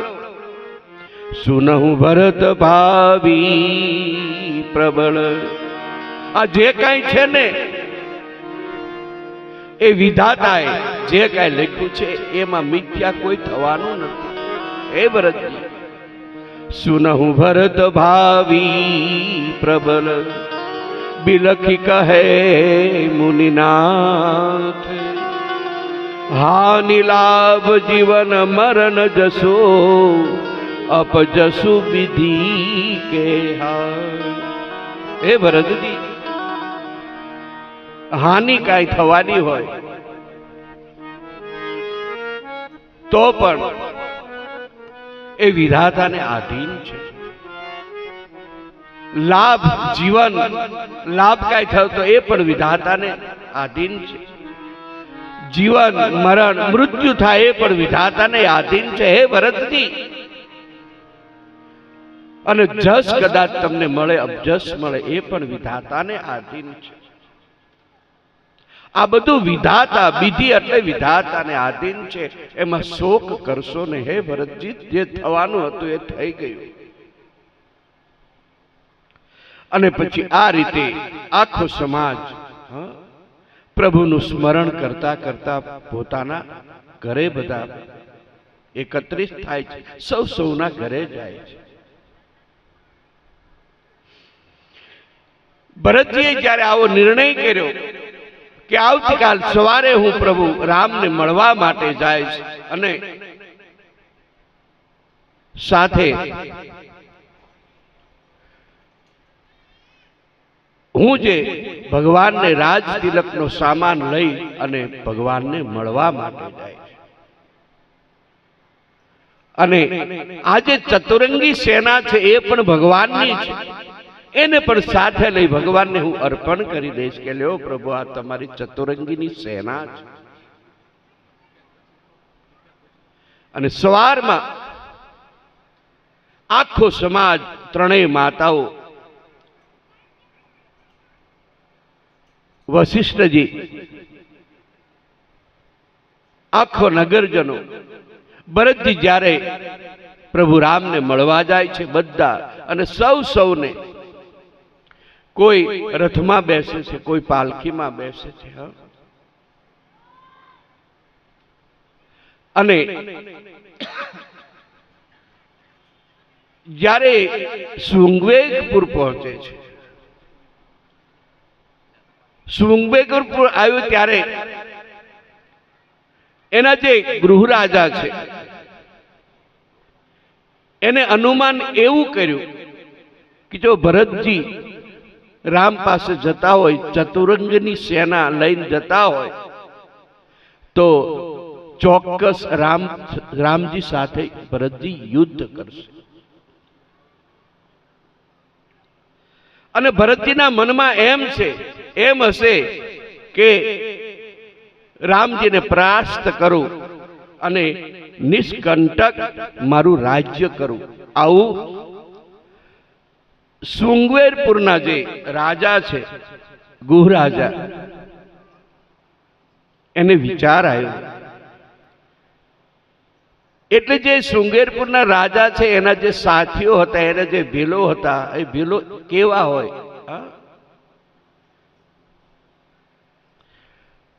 સુનહું ભરત ભાવી પ્રબળ. આ જે કાંઈ છે ને એ વિધાતાએ જે કાંઈ લખ્યું છે એમાં મિથ્યા કોઈ થવાનું નથી. હે ભરતજી સુનહું ભરત ભાવી પ્રબળ, બિલખી કહે મુનિનાથ, હાનિ લાભ જીવન મરણ જશો, અપજસુ વિધિ કે હા. હે ભરતજી, હાનિ કાંઈ થવાની હોય તો પણ એ વિધાતાને આધીન છે. લાભ જીવન લાભ કાંઈ થયો તો એ પણ વિધાતાને આધીન છે. જીવન મરણ મૃત્યુ થાય એ પણ વિધાતાને આધીન છે. હે ભરતજી, અને જસ કદાચ તમને મળે, અબજસ મળે, એ પણ વિધાતાને આધીન છે. આ બધું વિધાતા, વિધિ એટલે વિધાતાને આધીન છે. એમાં શોક કરશો ને હે ભરતજી, જે થવાનું હતું એ થઈ ગયું. અને પછી આ રીતે આખો સમાજ પ્રભુનું સ્મરણ કરતા કરતા પોતાના ઘરે બધા એકત્રિત થાય છે. સૌ સૌના ઘરે જાય છે. ભરતજીએ જ્યારે આવો નિર્ણય કર્યો કે આવતીકાલ સવારે હું પ્રભુ રામને મળવા માટે જાય છે, અને સાથે હું જે ભગવાનને રાજ તિલકનો સામાન લઈ અને ભગવાનને મળવા માટે જાય છે. અને આજે ચતુરંગી સેના છે એ પણ ભગવાનની છે. એને પણ સાથે લઈ ભગવાનને હું અર્પણ કરી દઈશ કે લ્યો પ્રભુ, આ તમારી ચતુરંગીની સેના છે. અને સવારમાં આખો સમાજ, ત્રણેય માતાઓ, વશિષ્ઠજી, આખો નગરજનો, ભરતજી જ્યારે પ્રભુ રામને મળવા જાય છે બધા, અને સૌ સૌને કોઈ રથમાં બેસે છે, કોઈ પાલખીમાં બેસે છે. અને જ્યારે શૃંગવેરપુર પહોંચે છે, શૃંગવેરપુર આવ્યું ત્યારે એના જે ગૃહરાજા છે એને અનુમાન એવું કર્યું કે જો ભરતજી રામ પાસે જતા હોય, ચતુરંગની સેના લઈને જતા હોય, તો ચોક્કસ રામજી સાથે ભરતજી યુદ્ધ કરશે. અને ભરતજીના મનમાં એમ હશે કે રામજીને પરાસ્ત કરું અને નિષ્કંટક મારું રાજ્ય કરું. આવું શૃંગવેરપુરના જે રાજા છે, ગુહરાજા, એને વિચાર આવ્યો. એટલે જે શૃંગવેરપુરના રાજા છે એના જે સાથીઓ હતા, એના જે ભીલો હતા, એ ભીલો કેવા હોય?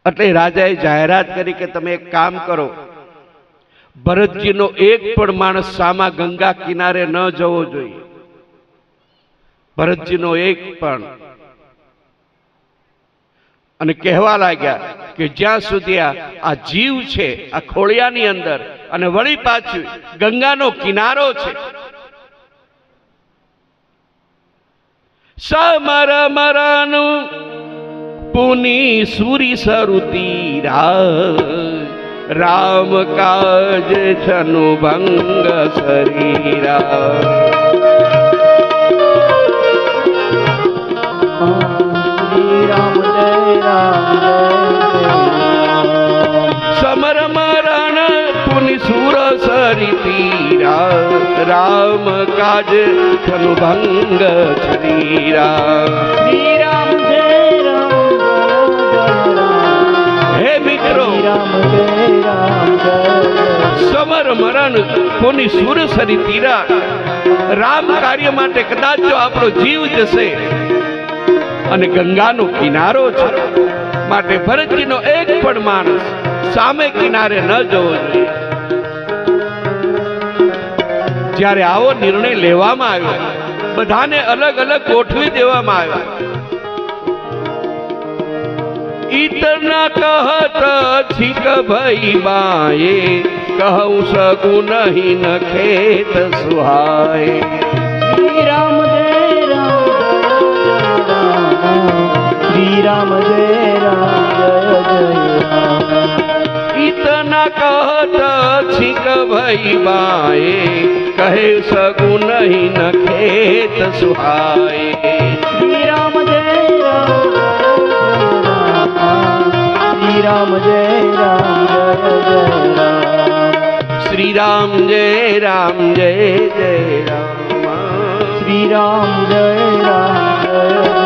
એટલે રાજાએ જાહેરાત કરી કે તમે એક કામ કરો, ભરતજીનો એક પણ માણસ સામા ગંગા કિનારે ન જવો જોઈએ. ભરતજીનો એક પણ. અને કહેવા લાગ્યા કે જ્યાં સુધી આ જીવ છે આ ખોળિયાની અંદર, અને વળી પાછું ગંગાનો કિનારો છે, સમર મરનું પુની સુરી સરુતીરા, રામ કાજ છનુ ભંગ શરીરા. સમર મરણ પુની સુર સરિતીરા, રામ કાજ છનુ ભંગ શરીરા. શ્રી રામ જય રામ, હે મિત્રો, સમર મરણ કોની સુર સરી તીરા. રામ કાર્ય માટે કદાચ જો આપણો જીવ જશે, અને ગંગાનો કિનારો છે, માટે ભરતજીનો એક પણ માણસ સામે કિનારે ન જવો જોઈએ. જ્યારે આવો નિર્ણય લેવામાં આવ્યો, બધાને અલગ અલગ ગોઠવી દેવામાં આવ્યા. इतना कहत छिक भई बाए, कहूँ सकू नहीं न खेत सुहाए. श्री राम जय राम श्री राम जय राम जय जय राम. इतना कहत छिक भई बाए, कहे सगुन ही न खेत सुहाए। श्री राम जय राम जय राम श्री राम जय राम जय जय राम श्री राम जय राम जय राम।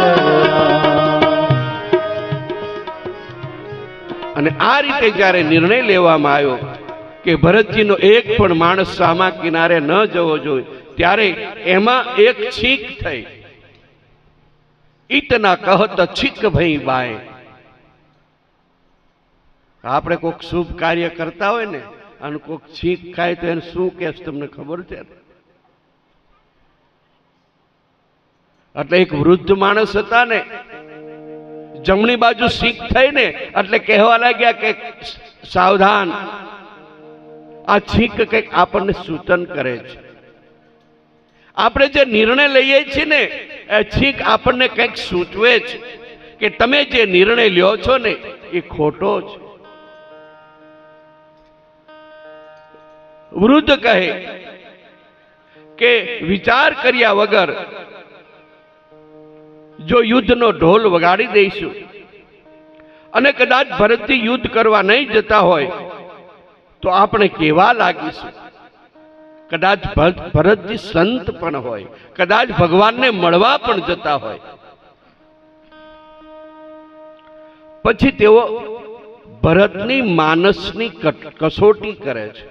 અને આ રીતે જ્યારે નિર્ણય લેવામાં આવ્યો કે ભરતજીનો એક પણ માણસ સામા કિનારે ન જવો જોઈએ, ત્યારે એમાં એક છીક થઈ, ઈતના કહત છીક ભઈ બાય। આપણે કોઈક શુભ કાર્ય કરતા હોય ને અને કોઈક છીક ખાય તો એને શું કહે તમને ખબર છે? એટલે એક વૃદ્ધ માણસ હતા ને, જમણી બાજુ છીક થઈ ને એટલે કહેવા લાગ્યા કે સાવધાન, આ છીક કંઈક આપણને સૂચન કરે છે। આપણે જે નિર્ણય લઈએ છીએ ને એ છીક આપણને કંઈક સૂચવે છે કે તમે જે નિર્ણય લ્યો છો ને એ ખોટો છે। વૃદ્ધ કહે કે વિચાર કર્યા વગર જો યુદ્ધનો ઢોલ વગાડી દઈશું અને કદાચ ભરતજી યુદ્ધ કરવા નહીં જતા હોય તો આપણે કેવા લાગીશું? કદાચ ભરતજી સંત પણ હોય, કદાચ ભગવાનને મળવા પણ જતા હોય। પછી તેઓ ભરતની માનસની કસોટી કરે છે।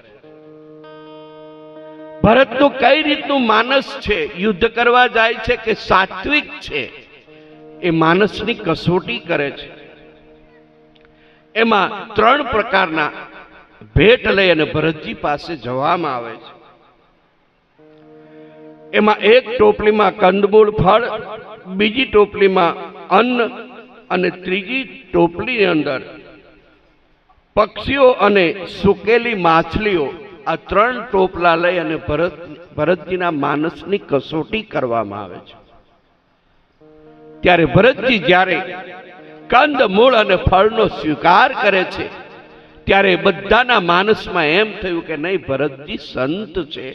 ભરતનું કઈ રીતનું માનસ છે, યુદ્ધ કરવા જાય છે કે સાત્વિક છે, એ માનસની કસોટી કરે છે। એમાં 3 પ્રકારના ભેટ લઈ અને ભરતજી પાસે જવામાં આવે છે। એમાં એક ટોપલીમાં કંદમૂળ ફળ, બીજી ટોપલીમાં અન્ન અને ત્રીજી ટોપલીની અંદર પક્ષીઓ અને સુકેલી માછલીઓ, આ 3 ટોપલા લઈ અને ભરતજીના માનસની કસોટી કરવામાં આવે છે। ત્યારે ભરતજી જ્યારે કંદ મૂળ અને ફળનો સ્વીકાર કરે છે ત્યારે બધાના માનસમાં એમ થયું કે નહીં, ભરતજી સંત છે,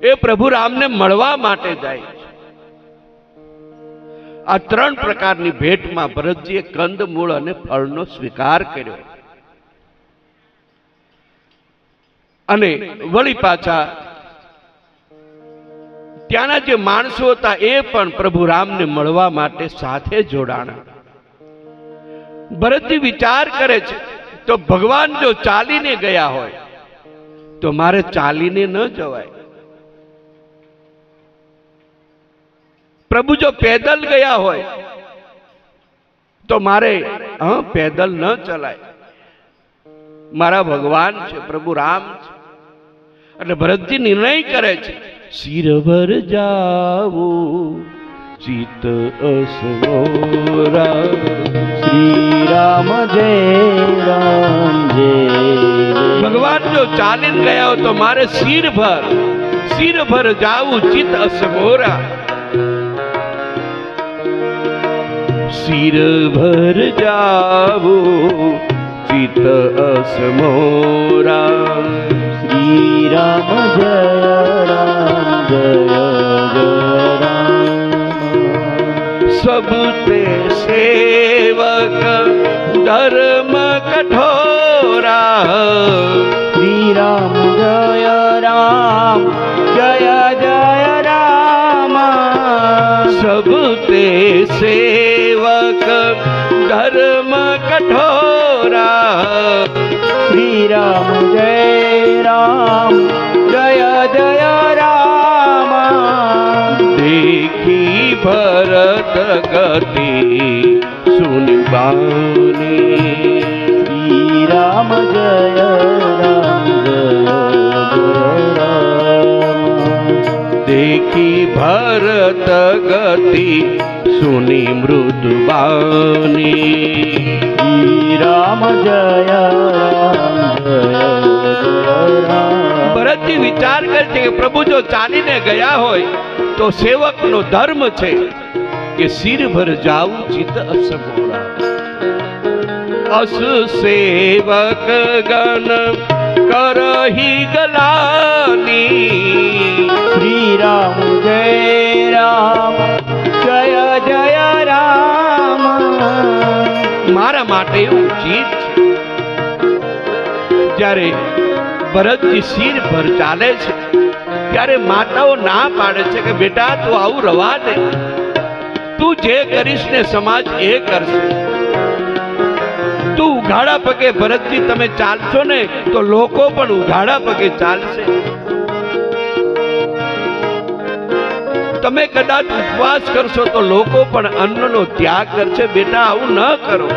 એ પ્રભુ રામને મળવા માટે જાય છે। આ 3 પ્રકારની ભેટમાં ભરતજીએ કંદ મૂળ અને ફળનો સ્વીકાર કર્યો અને વળી પાછા ત્યાંના જે માણસો હતા એ પણ પ્રભુ રામને મળવા માટે સાથે જોડાણા। ભરતજી વિચાર કરે છે તો ભગવાન જો ચાલીને ગયા હોય તો મારે ચાલીને ન જવાય, પ્રભુ જો પેદલ ગયા હોય તો મારે પેદલ ન ચલાય। મારા ભગવાન છે, પ્રભુ રામ છે। એટલે ભરતજી નિર્ણય કરે છે, શિર ભર જાવું ચિત અસમોરા। શ્રી રામ જય ભગવાન જો ચાલીને ગયા હોય તો મારે શિર ભર જાવું ચિત અસમોરા। શિર ભર જાવું ચિત અસમોરા। શ્રી રામ જય જય રામ। सब ते सेवक धर्म कठोरा। श्री राम जय राम जय जय राम। सब ते सेवक धर्म कठोरा। श्री राम जय राम जय जय राम। देखी भरत गति सुनिबानी। श्री राम जय राम देखी भरत गति सुनी मृदुबानी। श्री राम जय राम। ભરતજી વિચાર કરે છે કે પ્રભુ જો ચાલીને ગયા હોય તો સેવકનો ધર્મ છે કે શિર ભર જાવું ચિત અસમોરા। અસ સેવક ગણ કરહી ગલાની। જ્યારે ભરતજી શિર ભર ચાલે છે ત્યારે માતાઓ ના પાડે છે કે બેટા તું આવું રવા દે, તું જે કરીશ ને સમાજ એ કરશે. તું ઉઘાડા પગે ભરતજી તમે ચાલશો ને તો લોકો પણ ઉઘાડા પગે ચાલશે. તમે કદાચ ઉપવાસ કરશો તો લોકો પણ અન્નનો ત્યાગ કરશે. બેટા આવું ન કરો.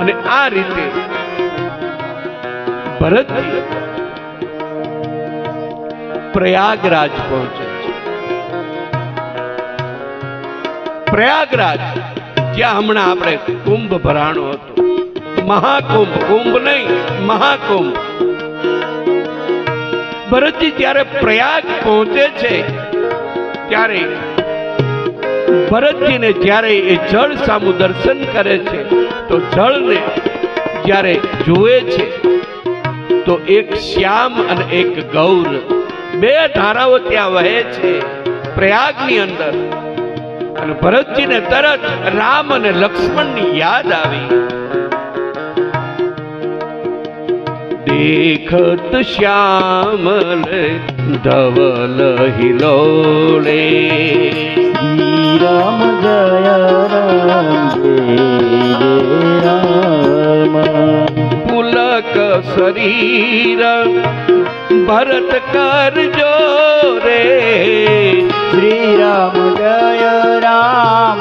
અને આ રીતે ભરતજી પ્રયાગરાજ પહોંચે છે. પ્રયાગરાજ જ્યાં હમણાં આપણે કુંભ ભરાણો હતો, મહાકુંભ, કુંભ નહીં મહાકુંભ. ભરતજી જ્યારે પ્રયાગ પહોંચે છે ત્યારે ભરતજીને જ્યારે એ જળ સામું દર્શન કરે છે તો જળને જ્યારે જુએ છે તો એક શ્યામ અને એક ગૌર, બે ધારાઓ ત્યાં વહે છે પ્રયાગની અંદર. અને ભરતજીને તરત રામ અને લક્ષ્મણની યાદ આવી. દેખત શ્યામલ ધવલ હિલોળે, શ્રી રામ જય રામ જય રામ. પુલક શરીર ભરત કરજો રે, શ્રી રામ જય રામ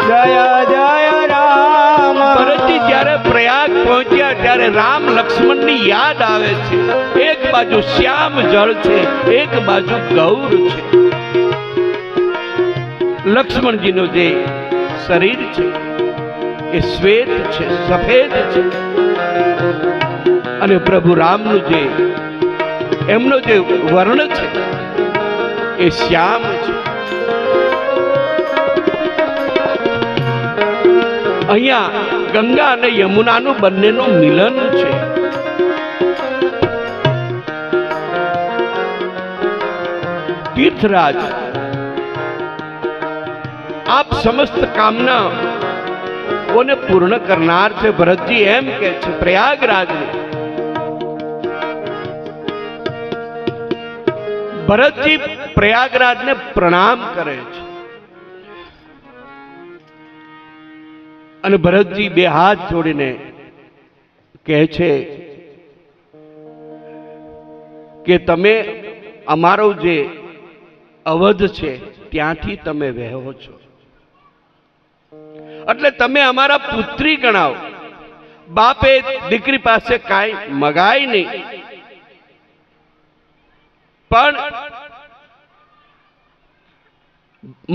જય જય રામ. ભરતજી જ્યારે પ્રયાગ પહોંચ્યા ત્યારે રામ લક્ષ્મણની યાદ આવે છે. એક બાજુ શ્યામ જળ છે, એક બાજુ ગૌર છે. લક્ષ્મણજીનું જે શરીર છે એ શ્વેત છે, સફેદ છે. અને પ્રભુ રામનું જે એમનો જે વર્ણ છે એ શ્યામ છે. અહીંયા ગંગા અને યમુનાનું બંનેનું મિલન છે. તીર્થરાજ આપ સમસ્ત કામનાઓને પૂર્ણ કરનાર છે. ભરતજી એમ કે છે પ્રયાગરાજને. ભરતજી પ્રયાગરાજને પ્રણામ કરે છે. અને ભરતજી બે હાથ જોડીને કહે છે કે તમે અમારો જે અવધ છે ત્યાંથી તમે વહો છો, એટલે તમે અમારા પુત્રી ગણાવો. બાપે દીકરી પાસે કાંઈ મગાય નહીં, પણ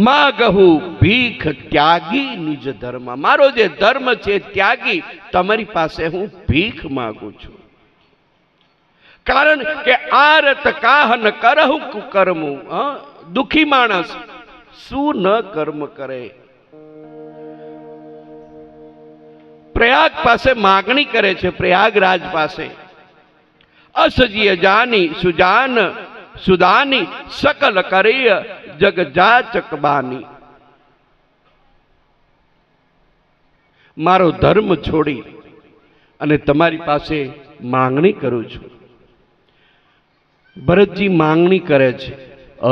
માગહુ ભીખ ત્યાગી નિજ ધર્મ. મારો જે ધર્મ છે ત્યાગી તમારી પાસે હું ભીખ માંગુ છું. કારણ કે આરત કાહન કરહુ કુકર્મું. દુખી માણસ શું ન કર્મ કરે. પ્રયાગ પાસે માગણી કરે છે, પ્રયાગરાજ પાસે. અસજીય જાની સુજાન સુદાની સકલ કરીય જગ જાચક બાની. મારો ધર્મ છોડી અને તમારી પાસે માંગણી કરું છું. ભરતજી માંગણી કરે છે.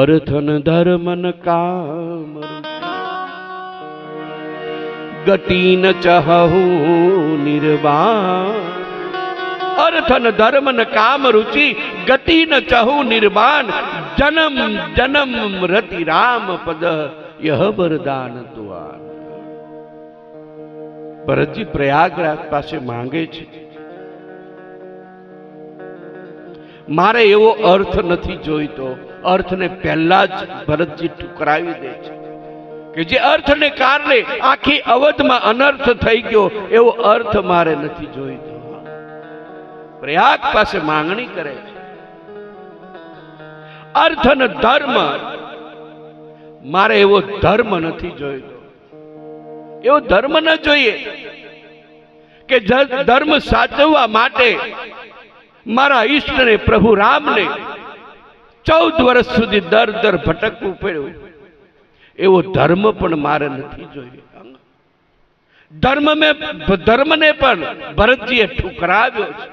અર્થન ધર્મન કામ ગતિન ચહુ નિર્વાણ. અર્થન ધર્મન કામ રુચિ ગતિન ચહુ નિર્વાણ. જન્મ જન્મ રતિ રામ પદ યહ વરદાન તુઆન. ભરતજી પ્રયાગરાજ પાસે માંગે છે. મારે એવો અર્થ નથી જોઈતો. અર્થને પહેલા જ ભરતજી ટુકરાવી દે છે કે જે અર્થને કારણે આખી અવધમાં અનર્થ થઈ ગયો એવો અર્થ મારે નથી જોઈતો. પ્રયાગ પાસે માંગણી કરે છે. અર્થ અને ધર્મ, મારે એવો ધર્મ નથી જોઈતો. એવો ધર્મ ન જોઈએ કે ધર્મ સાચવવા માટે મારા ઈષ્ટને પ્રભુ રામને 14 વર્ષ સુધી દર દર ભટકવું પડ્યું. એવો ધર્મ પણ મારે નથી જોઈએ. ધર્મને પણ ભરતજીએ ઠુકરાવ્યો છે.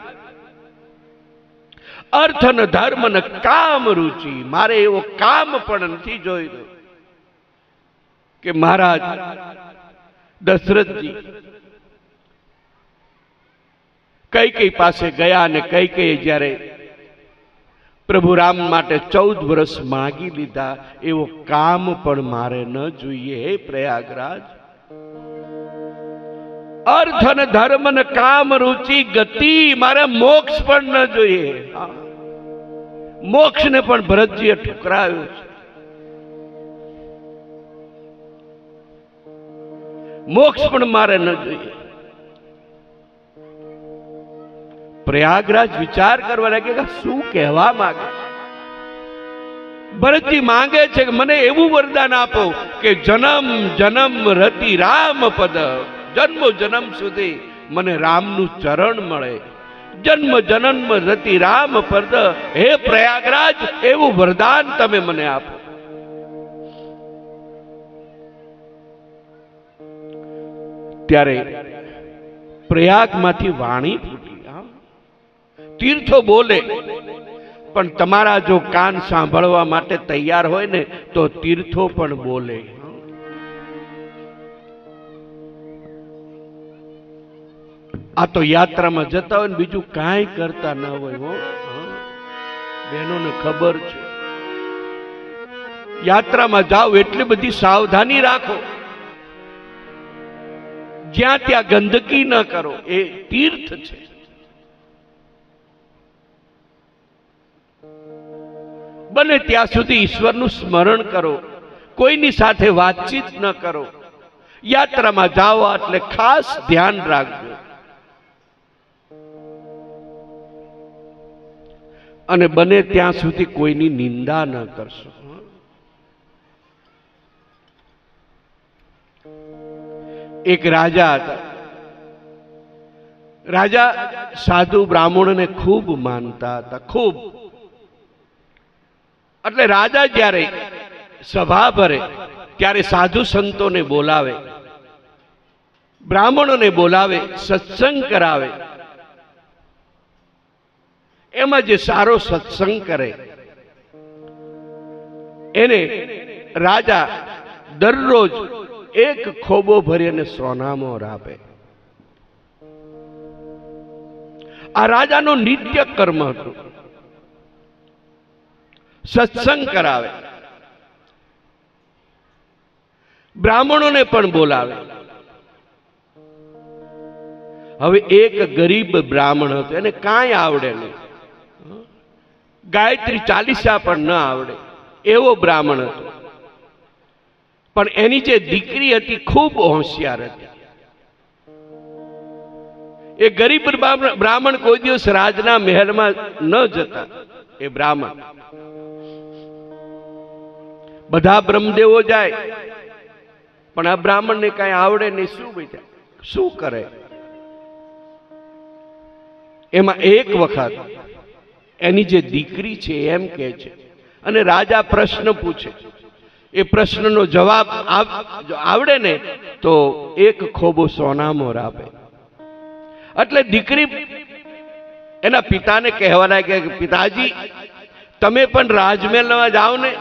અર્થ ને ધર્મ ને કામ રુચિ, મારે એવો કામ પણ નથી જોઈતો કે મહારાજ દશરથજી કૈકેયી પાસે ગયા અને કૈકેયીએ જ્યારે પ્રભુ રામ માટે 14 વર્ષ માંગી લીધા, એવો કામ પણ મારે ન જોઈએ. હે પ્રયાગરાજ, અર્થ અને ધર્મ ને કામ રુચિ ગતિ, મારે મોક્ષ પણ ન જોઈએ. મોક્ષ ને પણ ભરતજીએ ઠુકરાવ્યો છે. મોક્ષ પણ મારે ન જોઈએ. પ્રયાગરાજ વિચાર કરવા લાગે કે શું કહેવા માંગે. ભરતજી માંગે છે કે મને એવું વરદાન આપો કે જન્મ જન્મ રતિ રામ પદ, જન્મ જન્મ સુધી મને રામનું ચરણ મળે. જન્મ જન્મ રતિ રામ પદ, હે પ્રયાગરાજ એવું વરદાન તમે મને આપો. ત્યારે પ્રયાગમાંથી વાણી ફૂટી. તીર્થો બોલે, પણ તમારા જો કાન સાંભળવા માટે તૈયાર હોય ને તો તીર્થો પણ બોલે. આ તો યાત્રામાં જતા હોય ને બીજું કાંઈ કરતા ન હોય. બહેનોને ખબર છે, યાત્રામાં જાઓ એટલી બધી સાવધાની રાખો, જ્યાં ત્યાં ગંદકી ન કરો. એ તીર્થ છે. બને ત્યાં સુધી ઈશ્વરનું સ્મરણ કરો, કોઈની સાથે વાતચીત ન કરો. યાત્રામાં જાઓ એટલે ખાસ ધ્યાન રાખજો. અને બને ત્યાં સુધી કોઈની નિંદા ન કરશો. એક રાજા હતા. રાજા સાધુ બ્રાહ્મણોને ખૂબ માનતા હતા, ખૂબ. એટલે રાજા જ્યારે સભા ભરે ત્યારે સાધુ સંતોને બોલાવે, બ્રાહ્મણોને બોલાવે, સત્સંગ કરાવે. એમાં જે સારો સત્સંગ કરે એને રાજા દરરોજ એક ખોબો ભરી અને સોનામોર આપે. આ રાજાનો નિત્ય કર્મ હતું. સત્સંગ કરાવે, બ્રાહ્મણોને પણ બોલાવે. હવે એક ગરીબ બ્રાહ્મણ હતો, એને કાંઈ આવડે નહીં, ગાયત્રી ચાલીસા પણ ન આવડે એવો બ્રાહ્મણ હતો. પણ એની જે દીકરી હતી ખૂબ હોશિયાર હતી. એ ગરીબ બ્રાહ્મણ કોઈ દિવસ રાજના મહેલમાં ન જતા. એ બ્રાહ્મણ, બધા બ્રહ્મદેવો જાય પણ આ બ્રાહ્મણને કઈ આવડે નહીં. શું બેટા, શું કરે? એમાં એક વખત એની જે દીકરી છે એમ કહે છે, અને રાજા પ્રશ્ન પૂછે. એ પ્રશ્નનો જવાબ આવડે ને તો એક ખોબો સોનામોર આપે. એટલે દીકરી એના પિતાને કહેવા લાગે કે પિતાજી તમે પણ રાજમહેલમાં જાઓ ને.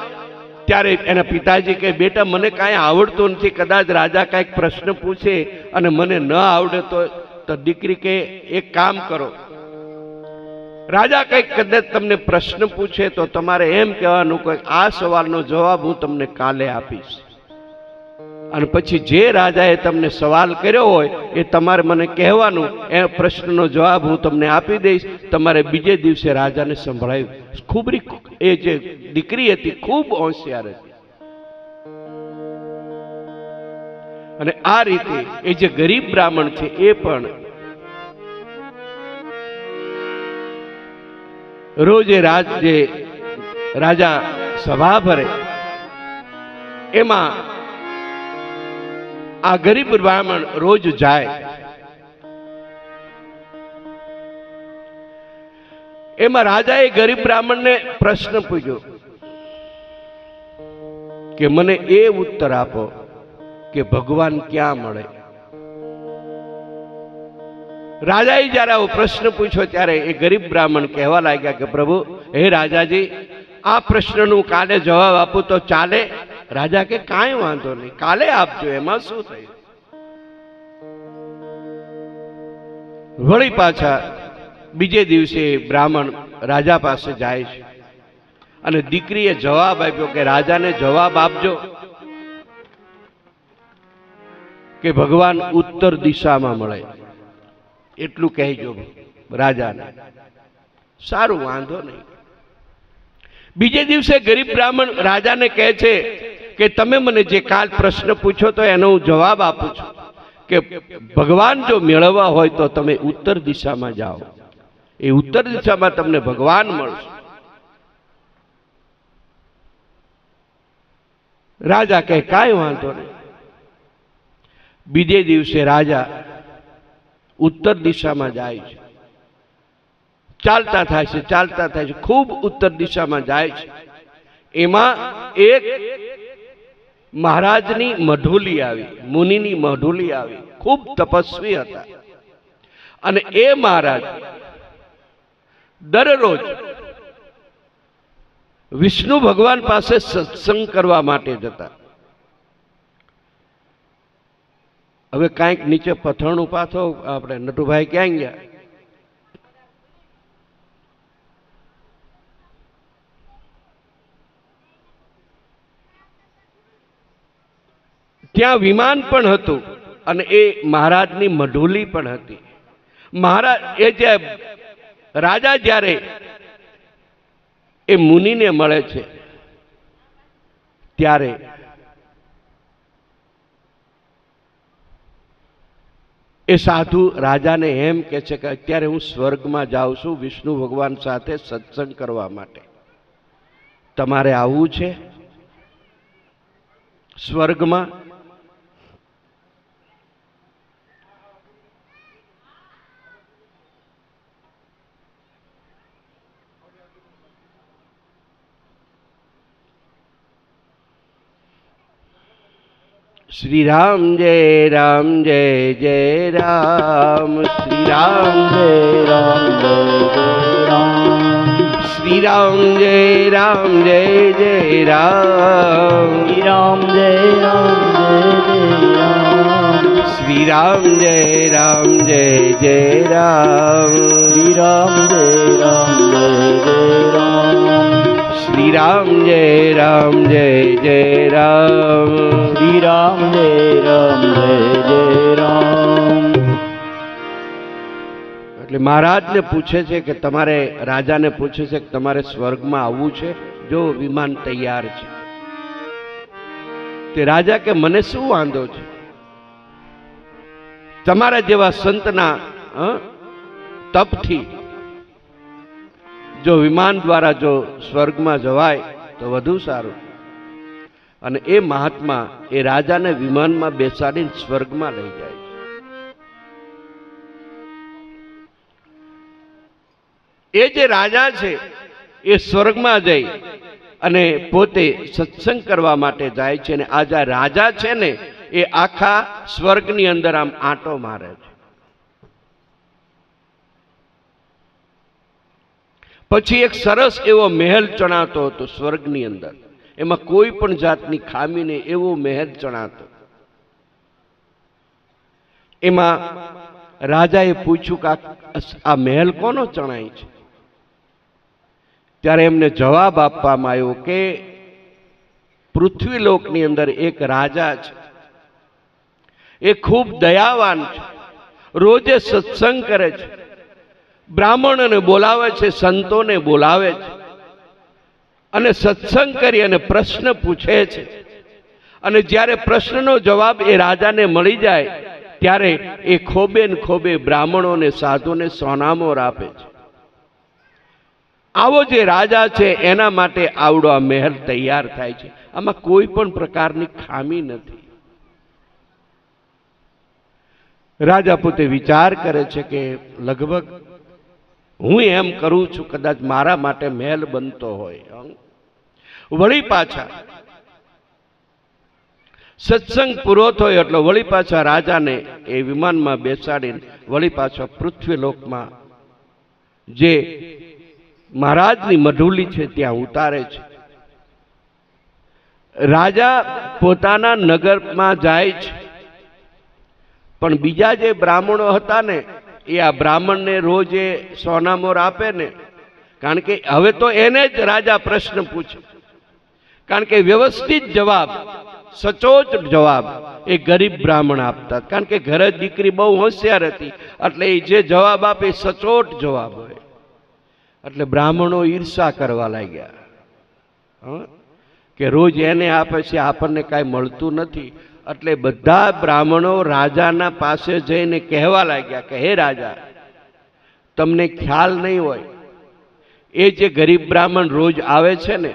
ત્યારે એના પિતાજી કહે બેટા મને કાંઈ આવડતું નથી, કદાચ રાજા કાંઈક પ્રશ્ન પૂછે અને મને ન આવડે તો દીકરી કહે એક કામ કરો, રાજા કંઈક કદાચ તમને પ્રશ્ન પૂછે તો તમારે એમ કહેવાનું કે આ સવાલનો જવાબ હું તમને કાલે આપીશ. અને પછી જે રાજાએ તમને સવાલ કર્યો હોય એ તમારે મને કહેવાનું, એ પ્રશ્નનો જવાબ હું તમને આપી દઈશ. તમારે બીજે દિવસે રાજાને સંભળાવ્યું. ખૂબ એ જે દીકરી હતી ખૂબ હોશિયાર હતી. અને આ રીતે એ જે ગરીબ બ્રાહ્મણ છે એ પણ રોજ રાજા સભા ભરે એમાં આ ગરીબ બ્રાહ્મણ રોજ જાય. એમાં રાજાએ ગરીબ બ્રાહ્મણને પ્રશ્ન પૂછ્યો કે મને એ ઉત્તર આપો કે ભગવાન ક્યાં મળે. રાજાએ જ્યારે આવો પ્રશ્ન પૂછ્યો ત્યારે એ ગરીબ બ્રાહ્મણ કહેવા લાગ્યા કે પ્રભુ, હે રાજાજી, આ પ્રશ્નનું કાલે જવાબ આપું તો ચાલે? રાજા કે કાંઈ વાંધો નહીં, કાલે આપજો, એમાં શું થયું? વળી પાછા બીજે દિવસે બ્રાહ્મણ રાજા પાસે જાય છે અને દીકરીએ જવાબ આપ્યો કે રાજાને જવાબ આપજો કે ભગવાન ઉત્તર દિશામાં મળે, એટલું કહેજો રાજાને. સારું, વાંધો નહીં. બીજે દિવસે ગરીબ બ્રાહ્મણ રાજાને કહે છે કે તમે મને જે કાલ પ્રશ્ન પૂછો તો એનો હું જવાબ આપું છું કે ભગવાન જો મેળવવા હોય તો તમે ઉત્તર દિશામાં જાઓ, એ ઉત્તર દિશામાં તમને ભગવાન મળશે. રાજા કહે કાંઈ વાંધો નહીં. બીજે દિવસે રાજા ઉત્તર દિશામાં જાય છે, ચાલતા થાય છે, ચાલતા થાય છે, ખૂબ ઉત્તર દિશામાં જાય છે. એમાં એક મહારાજની મઢુલી આવી, મુનિની મઢુલી આવી, ખૂબ તપસ્વી હતા. અને એ મહારાજ દરરોજ વિષ્ણુ ભગવાન પાસે સત્સંગ કરવા માટે જતા. હવે કાંઈક નીચે પથરણું પાથો, આપણે નટુભાઈ ક્યાં ગયા? ત્યાં વિમાન પણ હતું અને એ મહારાજની મઢુલી પણ હતી. મહારાજ એ જે રાજા જ્યારે એ મુનિને મળે છે ત્યારે એ સાધુ રાજાને એમ કહે છે કે અત્યારે હું સ્વર્ગમાં જાઉં છું વિષ્ણુ ભગવાન સાથે સત્સંગ કરવા માટે, તમારે આવવું છે સ્વર્ગમાં? श्री राम जय जय राम, श्री राम जय जय राम, श्री राम जय जय राम, श्री राम जय जय राम, श्री राम जय जय राम, श्री राम जय जय राम, श्री राम जय जय राम, श्री राम जय जय राम. એટલે મહારાજને પૂછે છે કે તમારે, રાજાને પૂછે છે કે તમારે સ્વર્ગમાં આવવું છે? જો વિમાન તૈયાર છે. તે રાજા કે મને શું વાંધો છે, તમારા જેવા સંતના તપથી જો વિમાન દ્વારા જો સ્વર્ગમાં જવાય તો વધુ સારું. અને એ મહાત્મા એ રાજાને વિમાનમાં બેસાડીને સ્વર્ગમાં લઈ જાય છે. એ જે રાજા છે એ સ્વર્ગમાં જઈ અને પોતે સત્સંગ કરવા માટે જાય છે. અને આ જે રાજા છે ને એ આખા સ્વર્ગની અંદર આમ આંટો મારે છે. પછી એક સરસ એવો મહેલ ચણાતો હતો સ્વર્ગની અંદર, એમાં કોઈ પણ જાતની ખામી નહીં, એવો મહેલ ચણાતો. એમાં રાજાએ પૂછ્યું કે આ મહેલ કોનો ચણાય છે? ત્યારે એમને જવાબ આપવામાં આવ્યો કે પૃથ્વીલોકની અંદર એક રાજા છે, એ ખૂબ દયાવાન છે, રોજે સત્સંગ કરે છે, બ્રાહ્મણોને બોલાવે છે, સંતોને બોલાવે છે અને સત્સંગ કરી અને પ્રશ્ન પૂછે છે. અને જ્યારે પ્રશ્નનો જવાબ એ રાજાને મળી જાય ત્યારે એ ખોબે ને ખોબે બ્રાહ્મણોને, સાધુને સોનામોર આપે છે. આવો જે રાજા છે એના માટે આવડો આ મહેલ તૈયાર થાય છે. આમાં કોઈ પણ પ્રકારની ખામી નથી. રાજા પોતે વિચાર કરે છે કે લગભગ હું એમ કરું છું, કદાચ મારા માટે મહેલ બનતો હોય. વળી પાછા સત્સંગ પૂરો થયો એટલે વળી પાછા રાજાને એ વિમાનમાં બેસાડીને વળી પાછા પૃથ્વીલોકમાં જે મહારાજની મઢુલી છે ત્યાં ઉતારે છે. રાજા પોતાના નગરમાં જાય છે, પણ બીજા જે બ્રાહ્મણો હતા ને એ આ બ્રાહ્મણને રોજ એ સોનામોર આપે ને, કારણ કે હવે તો એને જ રાજા પ્રશ્ન પૂછે, કારણ કે વ્યવસ્થિત જવાબ, સચોટ જવાબ એ ગરીબ બ્રાહ્મણ આપતા, કારણ કે ઘરે દીકરી બહુ હોશિયાર હતી એટલે એ જે જવાબ આપે સચોટ જવાબ હોય. એટલે બ્રાહ્મણો ઈર્ષા કરવા લાગ્યા કે રોજ એને આપે છે, આપણને કાંઈ મળતું નથી. એટલે બધા બ્રાહ્મણો રાજાના પાસે જઈને કહેવા લાગ્યા કે હે રાજા, તમને ખ્યાલ નહીં હોય, એ જે ગરીબ બ્રાહ્મણ રોજ આવે છે ને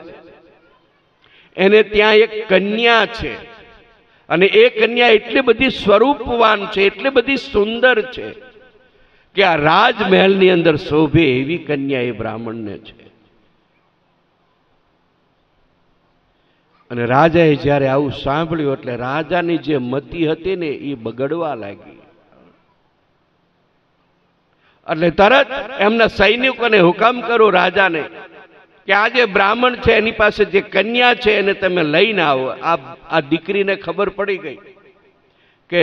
એને ત્યાં એક કન્યા છે, અને એ કન્યા એટલી બધી સ્વરૂપવાન છે, એટલી બધી સુંદર છે કે આ રાજમહેલની અંદર શોભે એવી કન્યા એ બ્રાહ્મણને છે. અને રાજાએ જ્યારે આવું સાંભળ્યું એટલે રાજાની જે મતિ હતી ને એ બગડવા લાગી. એટલે તરત એમના સૈનિકોને હુકમ કરો રાજાને કે આ જે બ્રાહ્મણ છે એની પાસે જે કન્યા છે એને તમે લઈને આવો. આ દીકરીને ખબર પડી ગઈ કે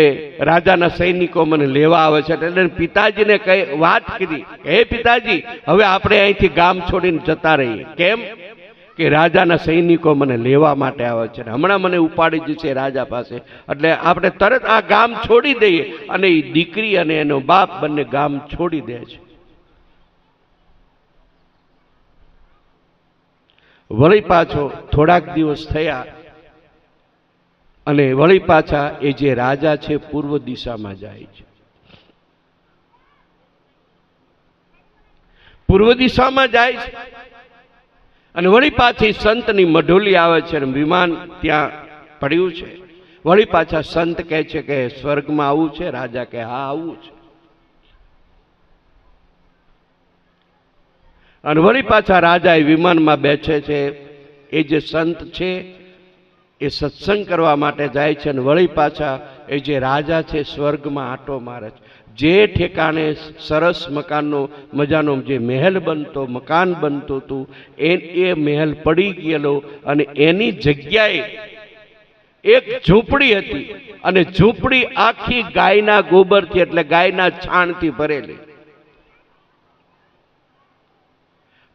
રાજાના સૈનિકો મને લેવા આવે છે, એટલે પિતાજીને કઈ વાત કીધી, હે પિતાજી, હવે આપણે અહીંથી ગામ છોડીને જતા રહીએ. કેમ કે રાજાના સૈનિકો મને લેવા માટે આવે છે, હમણાં મને ઉપાડી જશે રાજા પાસે, એટલે આપણે તરત આ ગામ છોડી દઈએ. અને એ દીકરી અને એનો બાપ બંને ગામ છોડી દે છે. વળી પાછો થોડાક દિવસ થયા અને વળી પાછા એ જે રાજા છે પૂર્વ દિશામાં જાય છે. પૂર્વ દિશામાં જાય છે અને વળી પાછી સંતની મઢોલી આવે છે અને વિમાન ત્યાં પડ્યું છે. વળી પાછા સંત કહે છે કે સ્વર્ગમાં આવવું છે? રાજા કે હા આવવું છે. અને વળી પાછા રાજા એ વિમાનમાં બેસે છે. એ જે સંત છે એ સત્સંગ કરવા માટે જાય છે અને વળી પાછા એ જે રાજા છે સ્વર્ગમાં આંટો મારે છે. જે ઠેકાણે સરસ મકાનનો મજાનો જે મહેલ બનતો, મકાન બનતું હતું, એ મહેલ પડી ગયેલો અને એની જગ્યાએ એક ઝૂંપડી હતી અને ઝૂંપડી આખી ગાયના ગોબરથી એટલે ગાયના છાણથી ભરેલી.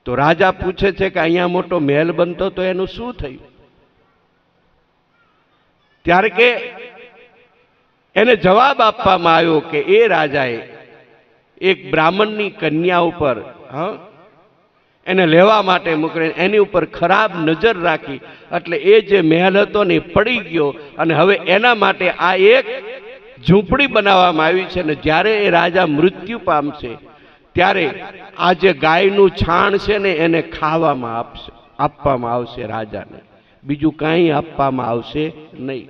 તો રાજા પૂછે છે કે અહીંયા મોટો મહેલ બનતો તો એનું શું થયું? ત્યારે કે એને જવાબ આપવામાં આવ્યો કે એ રાજાએ એક બ્રાહ્મણની કન્યા ઉપર એને લેવા માટે મોકલે, એની ઉપર ખરાબ નજર રાખી, એટલે એ જે મહેલ હતો ને પડી ગયો અને હવે એના માટે આ એક ઝૂંપડી બનાવવામાં આવી છે. ને જ્યારે એ રાજા મૃત્યુ પામશે ત્યારે આ જે ગાયનું છાણ છે ને એને ખાવામાં આપવામાં આવશે રાજાને, બીજું કાંઈ આપવામાં આવશે નહીં.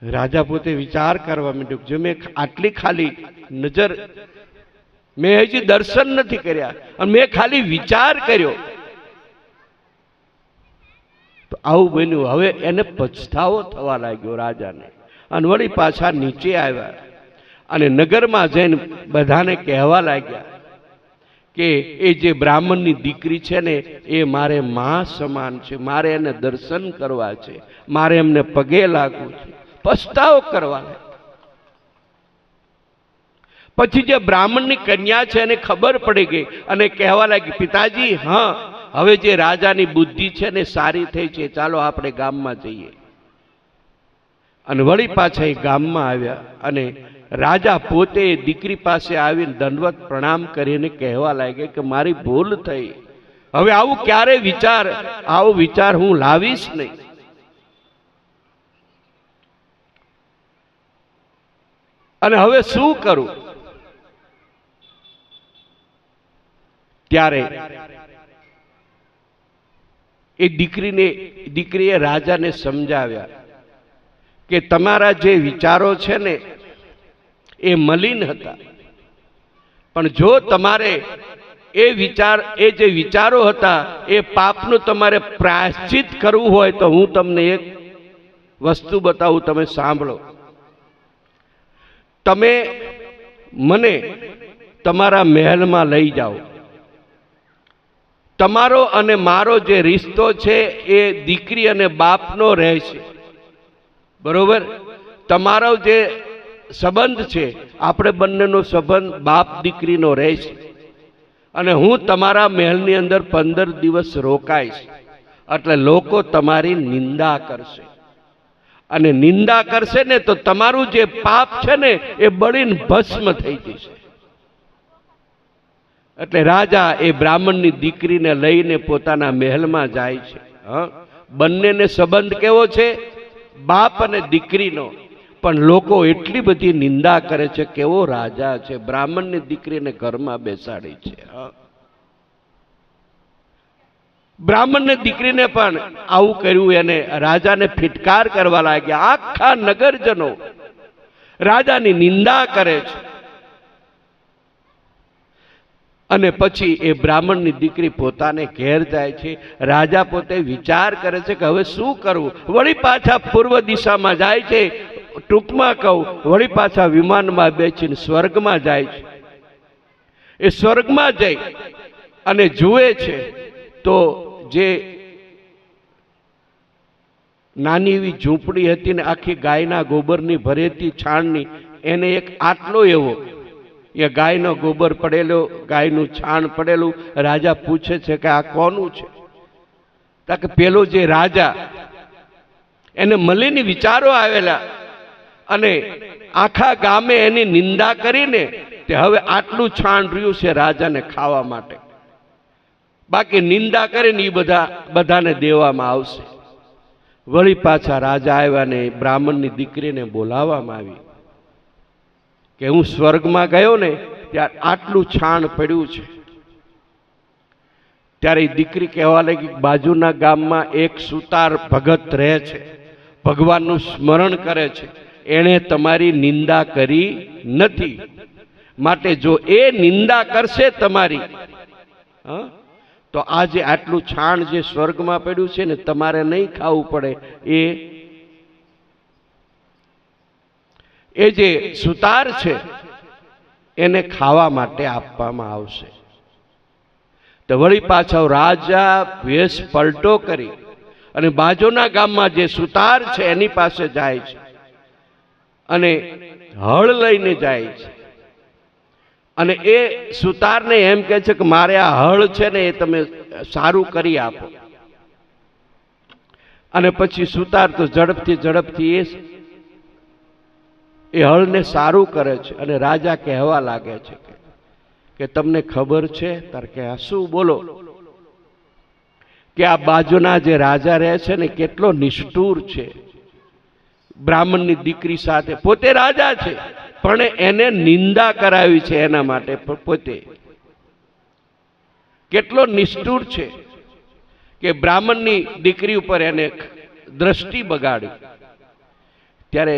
રાજા પોતે વિચાર કરવા માંડ્યો, જો મેં આટલી ખાલી નજર, મેં હજી દર્શન નથી કર્યા અને મેં ખાલી વિચાર કર્યો તો આવું બન્યું. હવે એને પછતાવો થવા લાગ્યો રાજાને. અને વળી પાછા નીચે આવ્યા અને નગરમાં જઈને બધાને કહેવા લાગ્યા કે એ જે બ્રાહ્મણની દીકરી છે ને એ મારે માં સમાન છે, મારે એને દર્શન કરવા છે, મારે એમને પગે લાગવું છે, પસ્તાવો કરવા. પછી જે બ્રાહ્મણની કન્યા છે એને ખબર પડી ગઈ અને કહેવા લાગી, પિતાજી, હા હવે જે રાજાની બુદ્ધિ છે ને સારી થઈ છે, ચાલો આપણે ગામમાં જઈએ. અને વળી પાછા એ ગામમાં આવ્યા અને રાજા પોતે દીકરી પાસે આવીને દંડવત પ્રણામ કરીને કહેવા લાગે કે મારી ભૂલ થઈ, હવે આવું ક્યારે આવો વિચાર હું લાવીશ નહીં. અને હવે શું કરું? ત્યારે એ દીકરીએ રાજાને સમજાવ્યા કે તમારા જે વિચારો છે ને એ મલિન હતા, પણ જો તમારે એ જે વિચારો હતા એ પાપનું તમારે પ્રાયશ્ચિત કરવું હોય તો હું તમને એક વસ્તુ બતાવું, તમે સાંભળો. તમે મને તમારા મહેલમાં લઈ જાઓ. તમારો અને મારો જે રિશ્તો છે એ દીકરી અને બાપનો રહેશે, બરોબર? તમારો જે સંબંધ છે, આપણે બંનેનો સંબંધ બાપ દીકરીનો રહેશે. અને હું તમારા મહેલની અંદર 15 દિવસ રોકાઈશ. એટલે લોકો તમારી નિંદા કરશે, અને નિંદા કરશે ને તો તમારું જે પાપ છે ને એ બળીને ભસ્મ થઈ જશે. એટલે રાજા એ બ્રાહ્મણની દીકરીને લઈને પોતાના મહેલમાં જાય છે. બંનેને સંબંધ કેવો છે? બાપ અને દીકરીનો. પણ લોકો એટલી બધી નિંદા કરે છે. કેવો રાજા છે, બ્રાહ્મણની દીકરીને ઘરમાં બેસાડી છે. બ્રાહ્મણની દીકરીને પણ આવું કર્યું. એને રાજાને ફિટકાર કરવા લાગ્યા. આખા નગરજનો રાજાની નિંદા કરે છે. અને પછી એ બ્રાહ્મણની દીકરી પોતાને ઘેર જાય છે. રાજા પોતે વિચાર કરે છે કે હવે શું કરવું. વળી પાછા પૂર્વ દિશામાં જાય છે. ટૂંકમાં કહું, વળી પાછા વિમાનમાં બેસીને સ્વર્ગમાં જાય છે. એ સ્વર્ગમાં જઈ અને જુએ છે તો જે નાની એવી ઝૂંપડી હતી ને આખી ગાયના ગોબરની ભરેતી છાણની, એને એક આટલો એવો એ ગાયનો ગોબર પડેલો, ગાયનું છાણ પડેલું. રાજા પૂછે છે કે આ કોનું છે? તો કે પેલો જે રાજા, એને મળીને વિચારો આવેલા અને આખા ગામે એની નિંદા કરીને તે હવે આટલું છાણ રહ્યું છે રાજાને ખાવા માટે. બાકી નિંદા કરીને એ બધાને દેવામાં આવશે. વળી પાછા રાજા આવ્યા ને બ્રાહ્મણની દીકરીને બોલાવવામાં આવી કે હું સ્વર્ગમાં ગયો ને ત્યારે આટલું છાણ પડ્યું છે. ત્યારે એ દીકરી કહેવા લાગી કે બાજુના ગામમાં એક સુતાર ભગત રહે છે, ભગવાનનું સ્મરણ કરે છે, એણે તમારી નિંદા કરી નથી. માટે જો એ નિંદા કરશે તમારી, તો આજે આટલું છાણ જે સ્વર્ગમાં પડ્યું છે ને તમારે નહીં ખાવું પડે. એ જે સુતાર છે એને ખાવા માટે આપવામાં આવશે. તો વળી પાછા રાજા વેશ પલટો કરી અને બાજુના ગામમાં જે સુતાર છે એની પાસે જાય છે અને હળ લઈને જાય છે. અને એ સુતારને એમ કહે છે કે મારે આ હળ છે ને એ તમે સારું કરી આપો. અને પછી સુતાર તો ઝડપથી એ હળને સારું કરે છે. અને રાજા કહેવા લાગે છે કે તમને ખબર છે? તાર કે શું? બોલો. કે આ બાજુના જે રાજા રહે છે ને કેટલો નિષ્ઠુર છે બ્રાહ્મણની દીકરી સાથે. પોતે રાજા છે પણ એને નિંદા કરાવી છે. એના માટે પોતે કેટલો નિષ્ઠુર છે કે બ્રાહ્મણની દીકરી ઉપર એને દ્રષ્ટિ બગાડી. ત્યારે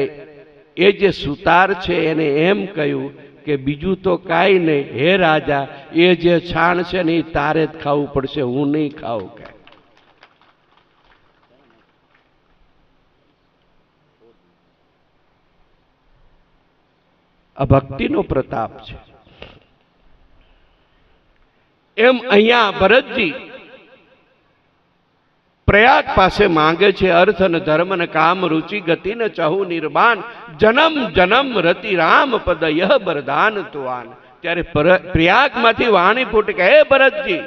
એ જે સુતાર છે એને એમ કહ્યું કે બીજું તો કાંઈ નહીં, હે રાજા, એ જે છાણ છે ને એ તારે જ ખાવું પડશે, હું નહીં ખાઉં. કે આ ભક્તિનો પ્રતાપ છે. એમ અહીંયા ભરતજી પ્રયાગ પાસે માંગે છે અર્થ અને ધર્મ ને કામ રુચિ ગતિ ને ચહુ નિર્માણ જન્મ જન્મ રતિ રામ પદ યહ બરદાન તુઆન. ત્યારે પ્રયાગમાંથી વાણી ફૂટી કે હે ભરતજી,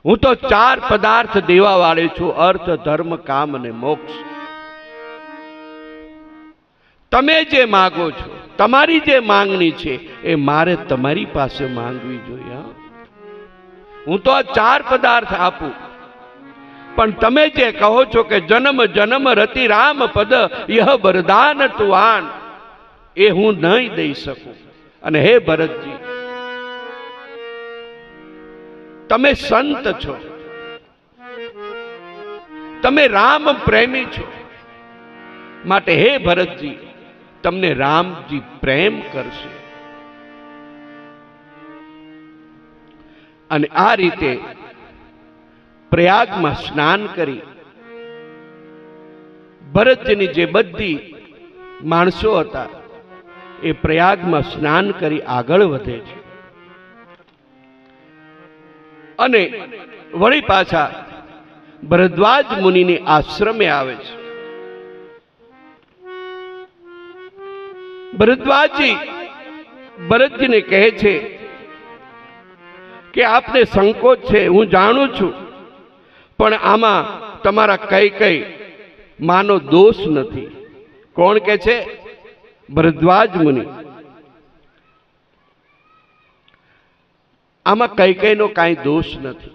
હું તો 4 પદાર્થ દેવા વાળી છું, અર્થ ધર્મ કામ અને મોક્ષ. તમે જે માગો છો, તમારી જે માંગણી છે એ મારે તમારી પાસે માંગવી જોઈએ. હું તો આ 4 પદાર્થ આપું, પણ તમે જે કહો છો કે જન્મ જન્મ રતિ રામ પદ યહ વરદાન તુઆન, એ હું નહીં દઈ શકું. અને હે ભરતજી, તમે સંત છો, તમે રામ પ્રેમી છો, માટે હે ભરતજી તમને રામજી પ્રેમ કરશે. અને આ રીતે પ્રયાગમાં સ્નાન કરી ભરતજીની જે બધી માણસો હતા એ પ્રયાગમાં સ્નાન કરી આગળ વધે છે અને વળી પાછા ભરદ્વાજ મુનિની આશ્રમે આવે છે. ભરદ્વાજજી ભરતજીને કહે છે કે આપને સંકોચ છે, હું જાણું છું, પણ આમાં તમારા કઈ કઈ માનો દોષ નથી. કોણ કે છે? ભરદ્વાજ મુનિ. આમાં કઈ કઈનો કાંઈ દોષ નથી.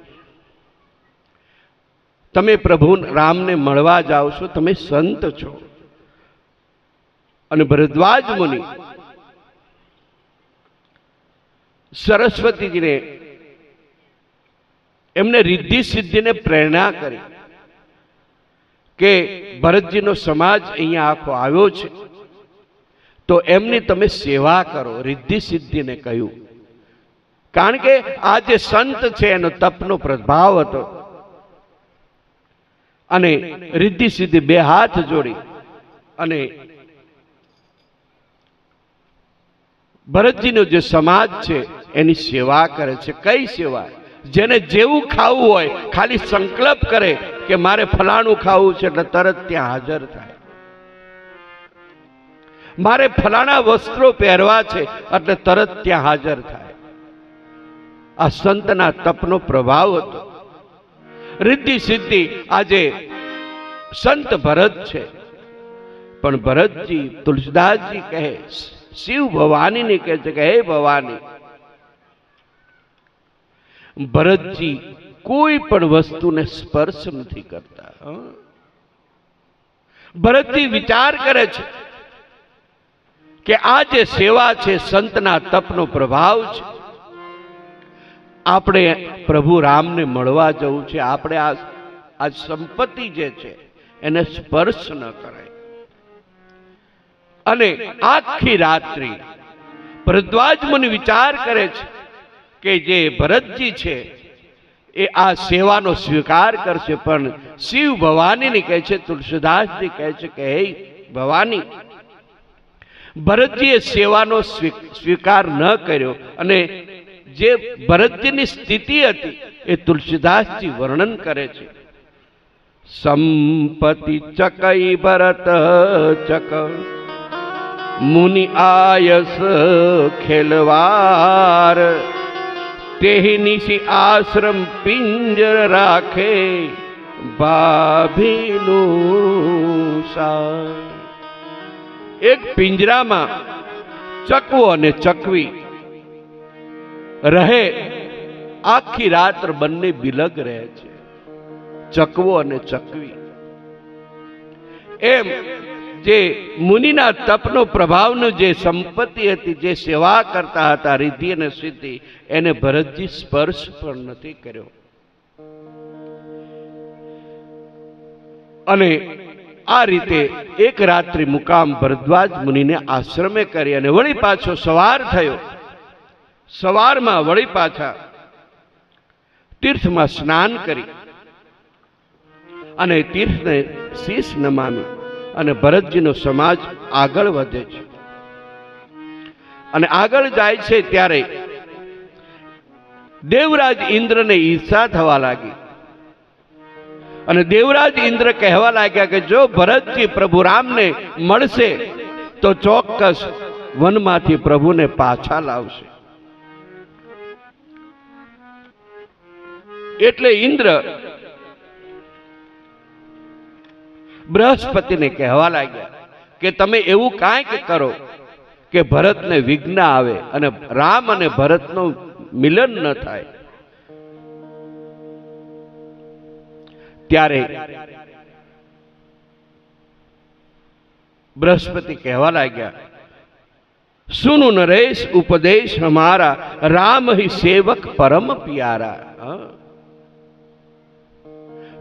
તમે પ્રભુ રામને મળવા જાઓ છો, તમે સંત છો. અને ભરદ્વાજ મુનિ સરસ્વતીજીને એમને રિદ્ધિ સિદ્ધિને પ્રેરણા કરી કે ભરતજીનો સમાજ અહીંયા આખો આવ્યો છે તો એમની તમે સેવા કરો. રિદ્ધિ સિદ્ધિને કહ્યું, કારણ કે આ જે સંત છે એનો તપનો પ્રભાવ હતો. અને રિદ્ધિ સિદ્ધિ બે હાથ જોડી અને ભરતજીનો જે સમાજ છે એની સેવા કરે છે. કઈ સેવા? જેને જેવું ખાવું હોય ખાલી સંકલ્પ કરે કે મારે ફલાણું ખાવું છે એટલે તરત ત્યાં હાજર થાય. મારે ફલાણા વસ્ત્રો પહેરવા છે એટલે તરત ત્યાં હાજર થાય. આ સંતના તપનો પ્રભાવ હતો. રિદ્ધિ સિદ્ધિ આજે સંત ભરત છે, પણ ભરતજી તુલસીદાસજી કહે, શિવ ભવાનીને કહે છે કે હે ભવાની, ભરતજી કોઈ પણ વસ્તુને સ્પર્શ નથી કરતા. ભરતજી વિચાર કરે છે કે આ જે સેવા છે સંતના તપનો પ્રભાવ છે. આપણે પ્રભુ રામને મળવા જવું છે, આપણે આ સંપત્તિ જે છે એને સ્પર્શ ન કરાય. અને આખી રાત્રિ ભરદ્વાજ મુનિ વિચાર કરે છે કે જે ભરતજી છે એ આ સેવાનો સ્વીકાર કરશે, પણ શિવ ભવાનીને કહે છે, તુલસીદાસજી કહે છે કે હે ભવાની, ભરતજીએ સેવાનો સ્વીકાર ન કર્યો. અને જે ભરતજીની સ્થિતિ હતી એ તુલસીદાસજી વર્ણન કરે છે. સંપત્તિ ચકઈ ભરત ચક મુનિ આયસ ખેલવાર, તેહી નિશી આશ્રમ પિંજર રાખે ભાભીનું સા. એક પિંજરામાં ચકવો અને ચકવી રહે, આખી રાત બંને બિલગ રહે છે. ચકવો અને ચકવી. એમ જે મુનિના તપનો પ્રભાવનો જે સંપત્તિ હતી, જે સેવા કરતા હતા રિદ્ધિ અને સિદ્ધિ, એને ભરતજી સ્પર્શ પણ નથી કર્યો. અને આ રીતે એક રાત્રિ મુકામ ભરદ્વાજ મુનિને આશ્રમે કરી અને વળી પાછો સવાર થયો. સવારમાં વળી પાછા તીર્થમાં સ્નાન કરી અને તીર્થને શીશ નમામી અને ભરતજીનો સમાજ આગળ વધે છે. અને આગળ જાય છે ત્યારે દેવરાજ ઇન્દ્રને ઈર્ષા થવા લાગી. અને દેવરાજ ઇન્દ્ર કહેવા લાગ્યા કે જો ભરતજી પ્રભુ રામને મળશે તો ચોક્કસ વનમાંથી પ્રભુને પાછા લાવશે. એટલે ઇન્દ્ર બૃહસ્પતિને કહેવા લાગ્યા કે તમે એવું કાંઈક કરો કે ભરતને વિઘ્ન આવે અને રામ અને ભરતનું મિલન ન થાય. ત્યારે બૃહસ્પતિ કહેવા લાગ્યા, સુનો નરેશ ઉપદેશ હમારા, રામ હી સેવક પરમ પ્યારા.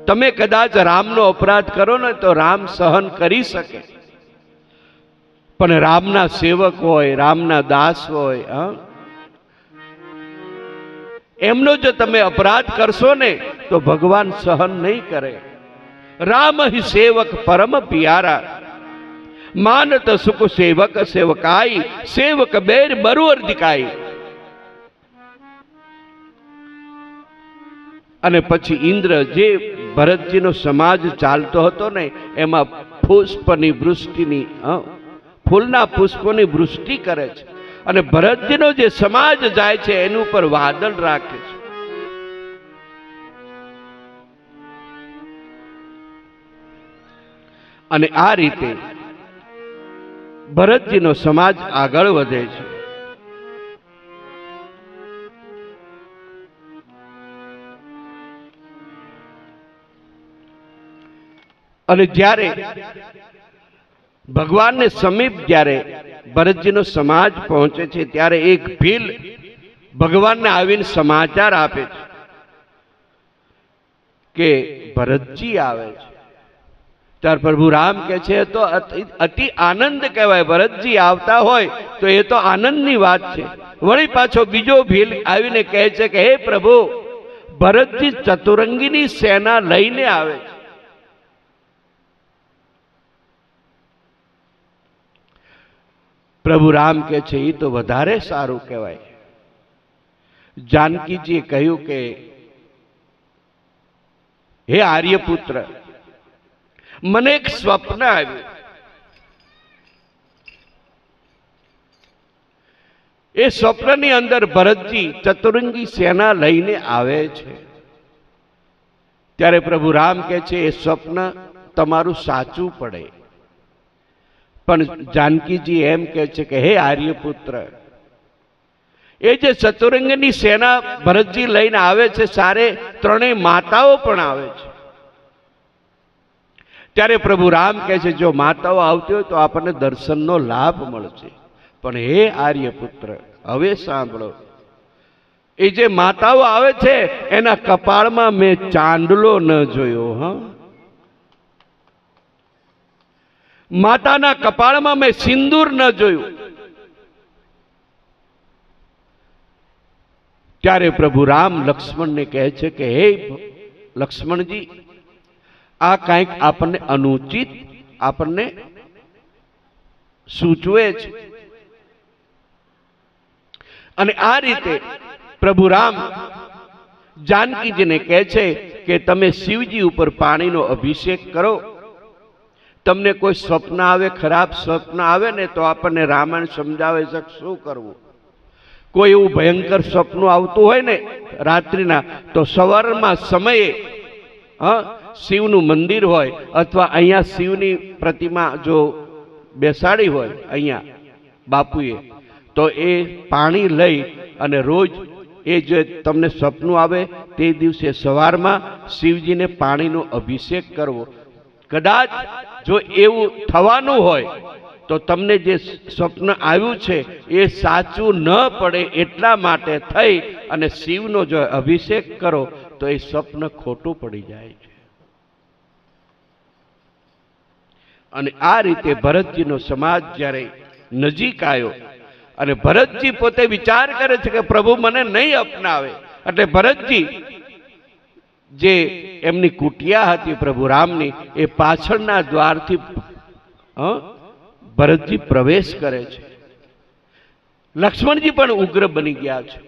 તમે કદાચ રામનો અપરાધ કરો ને તો રામ સહન કરી શકે, પણ રામના સેવક હોય, રામના દાસ હોય, એમનો જો તમે અપરાધ કરશો ને તો ભગવાન સહન નહીં કરે. राम ही सेवक परम प्यारा, मानत सुख सेवक सेवकाई, सेवक बेर बरुअर दिकाई। અને પછી ઇન્દ્ર જે ભરતજીનો સમાજ ચાલતો હતો ને એમાં પુષ્પની વૃષ્ટિની ફૂલના પુષ્પોની વૃષ્ટિ કરે છે અને ભરતજીનો જે સમાજ જાય છે એની ઉપર વાદળ રાખે છે. અને આ રીતે ભરતજીનો સમાજ આગળ વધે છે. અને જ્યારે ભગવાનને સમીપ જ્યારે ભરતજીનો સમાજ પહોંચે છે ત્યારે એક ભીલ ભગવાનને આવીને સમાચાર આપે છે કે ભરતજી આવે છે. ત્યારે પ્રભુ રામ કહે છે તો અતિ આનંદ કહેવાય, ભરતજી આવતા હોય તો એ તો આનંદની વાત છે. વળી પાછો બીજો ભીલ આવીને કહે છે કે હે પ્રભુ, ભરતજી ચતુરંગીની સેના લઈને આવે છે. પ્રભુ રામ કહે છે એ તો વધારે સારું કહેવાય. જાનકીજીએ કહ્યું કે હે આર્યપુત્ર, મને એક સ્વપ્ન આવ્યું. એ સ્વપ્નની અંદર ભરતજી ચતુરંગી સેના લઈને આવે છે. ત્યારે પ્રભુ રામ કહે છે એ સ્વપ્ન તમારું સાચું પડે. પણ જાનકીજી એમ કહે છે કે હે આર્યપુત્ર, એ જે ચતુરંગની સેના ભરતજી લઈને આવે છે સારે ત્રણેય માતાઓ પણ આવે છે. ત્યારે પ્રભુ રામ કહે છે જો માતાઓ આવતી હોય તો આપણને દર્શનનો લાભ મળશે. પણ હે આર્યપુત્ર, હવે સાંભળો, એ જે માતાઓ આવે છે એના કપાળમાં મેં ચાંદલો ન જોયો. માતાના કપાળમાં મેં સિંદૂર ન જોયું. ત્યારે પ્રભુ રામ લક્ષ્મણને કહે છે કે હે લક્ષ્મણજી, આ કંઈક આપણને અનુચિત આપણને સૂચવે છે. અને આ રીતે પ્રભુ રામ જાનકીજીને કહે છે કે તમે શિવજી ઉપર પાણીનો અભિષેક કરો. તમને કોઈ સ્વપ્ન આવે, ખરાબ સ્વપ્ન આવે ને તો આપણને રામાયણ સમજાવે છે શું કરવું. કોઈ એવું ભયંકર સ્વપ્ન આવતું હોય ને રાત્રિના, તો સવારમાં સમયે શિવનું મંદિર હોય અથવા અહીંયા શિવની પ્રતિમા જો બેસાડી હોય અહીંયા બાપુએ, તો એ પાણી લઈ અને રોજ એ જે તમને સપનું આવે તે દિવસે સવારમાં શિવજીને પાણીનો અભિષેક કરવો. કદાચ જો એવું થવાનું હોય તો તમને જે સ્વપ્ન આવ્યું છે એ સાચું ન પડે એટલા માટે થઈ અને શિવનો જો અભિષેક કરો તો એ સ્વપ્ન ખોટું પડી જાય છે. અને આ રીતે ભરતજીનો સમાજ જ્યારે નજીક આવ્યો અને ભરતજી પોતે વિચાર કરે છે કે પ્રભુ મને નહીં અપનાવે, એટલે ભરતજી જે એમની કુટિયા હતી પ્રભુ રામની, એ પાછળના દ્વારથી ભરતજી પ્રવેશ કરે છે. લક્ષ્મણજી પણ ઉગ્ર બની ગયા છે.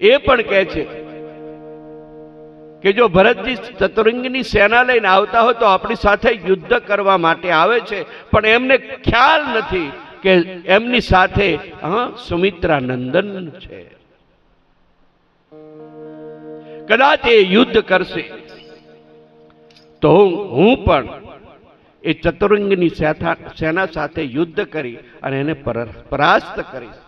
એ પણ કહે છે કે જો ભરતજી ચતુરંગની સેના લઈને આવતા હોય તો આપણી સાથે યુદ્ધ કરવા માટે આવે છે, પણ એમને ખ્યાલ નથી કે એમની સાથે સુમિત્રા નંદન છે. કદાચ એ યુદ્ધ કરશે તો હું પણ એ ચતુરંગની સેના સાથે યુદ્ધ કરી અને એને પરાસ્ત કરીશ.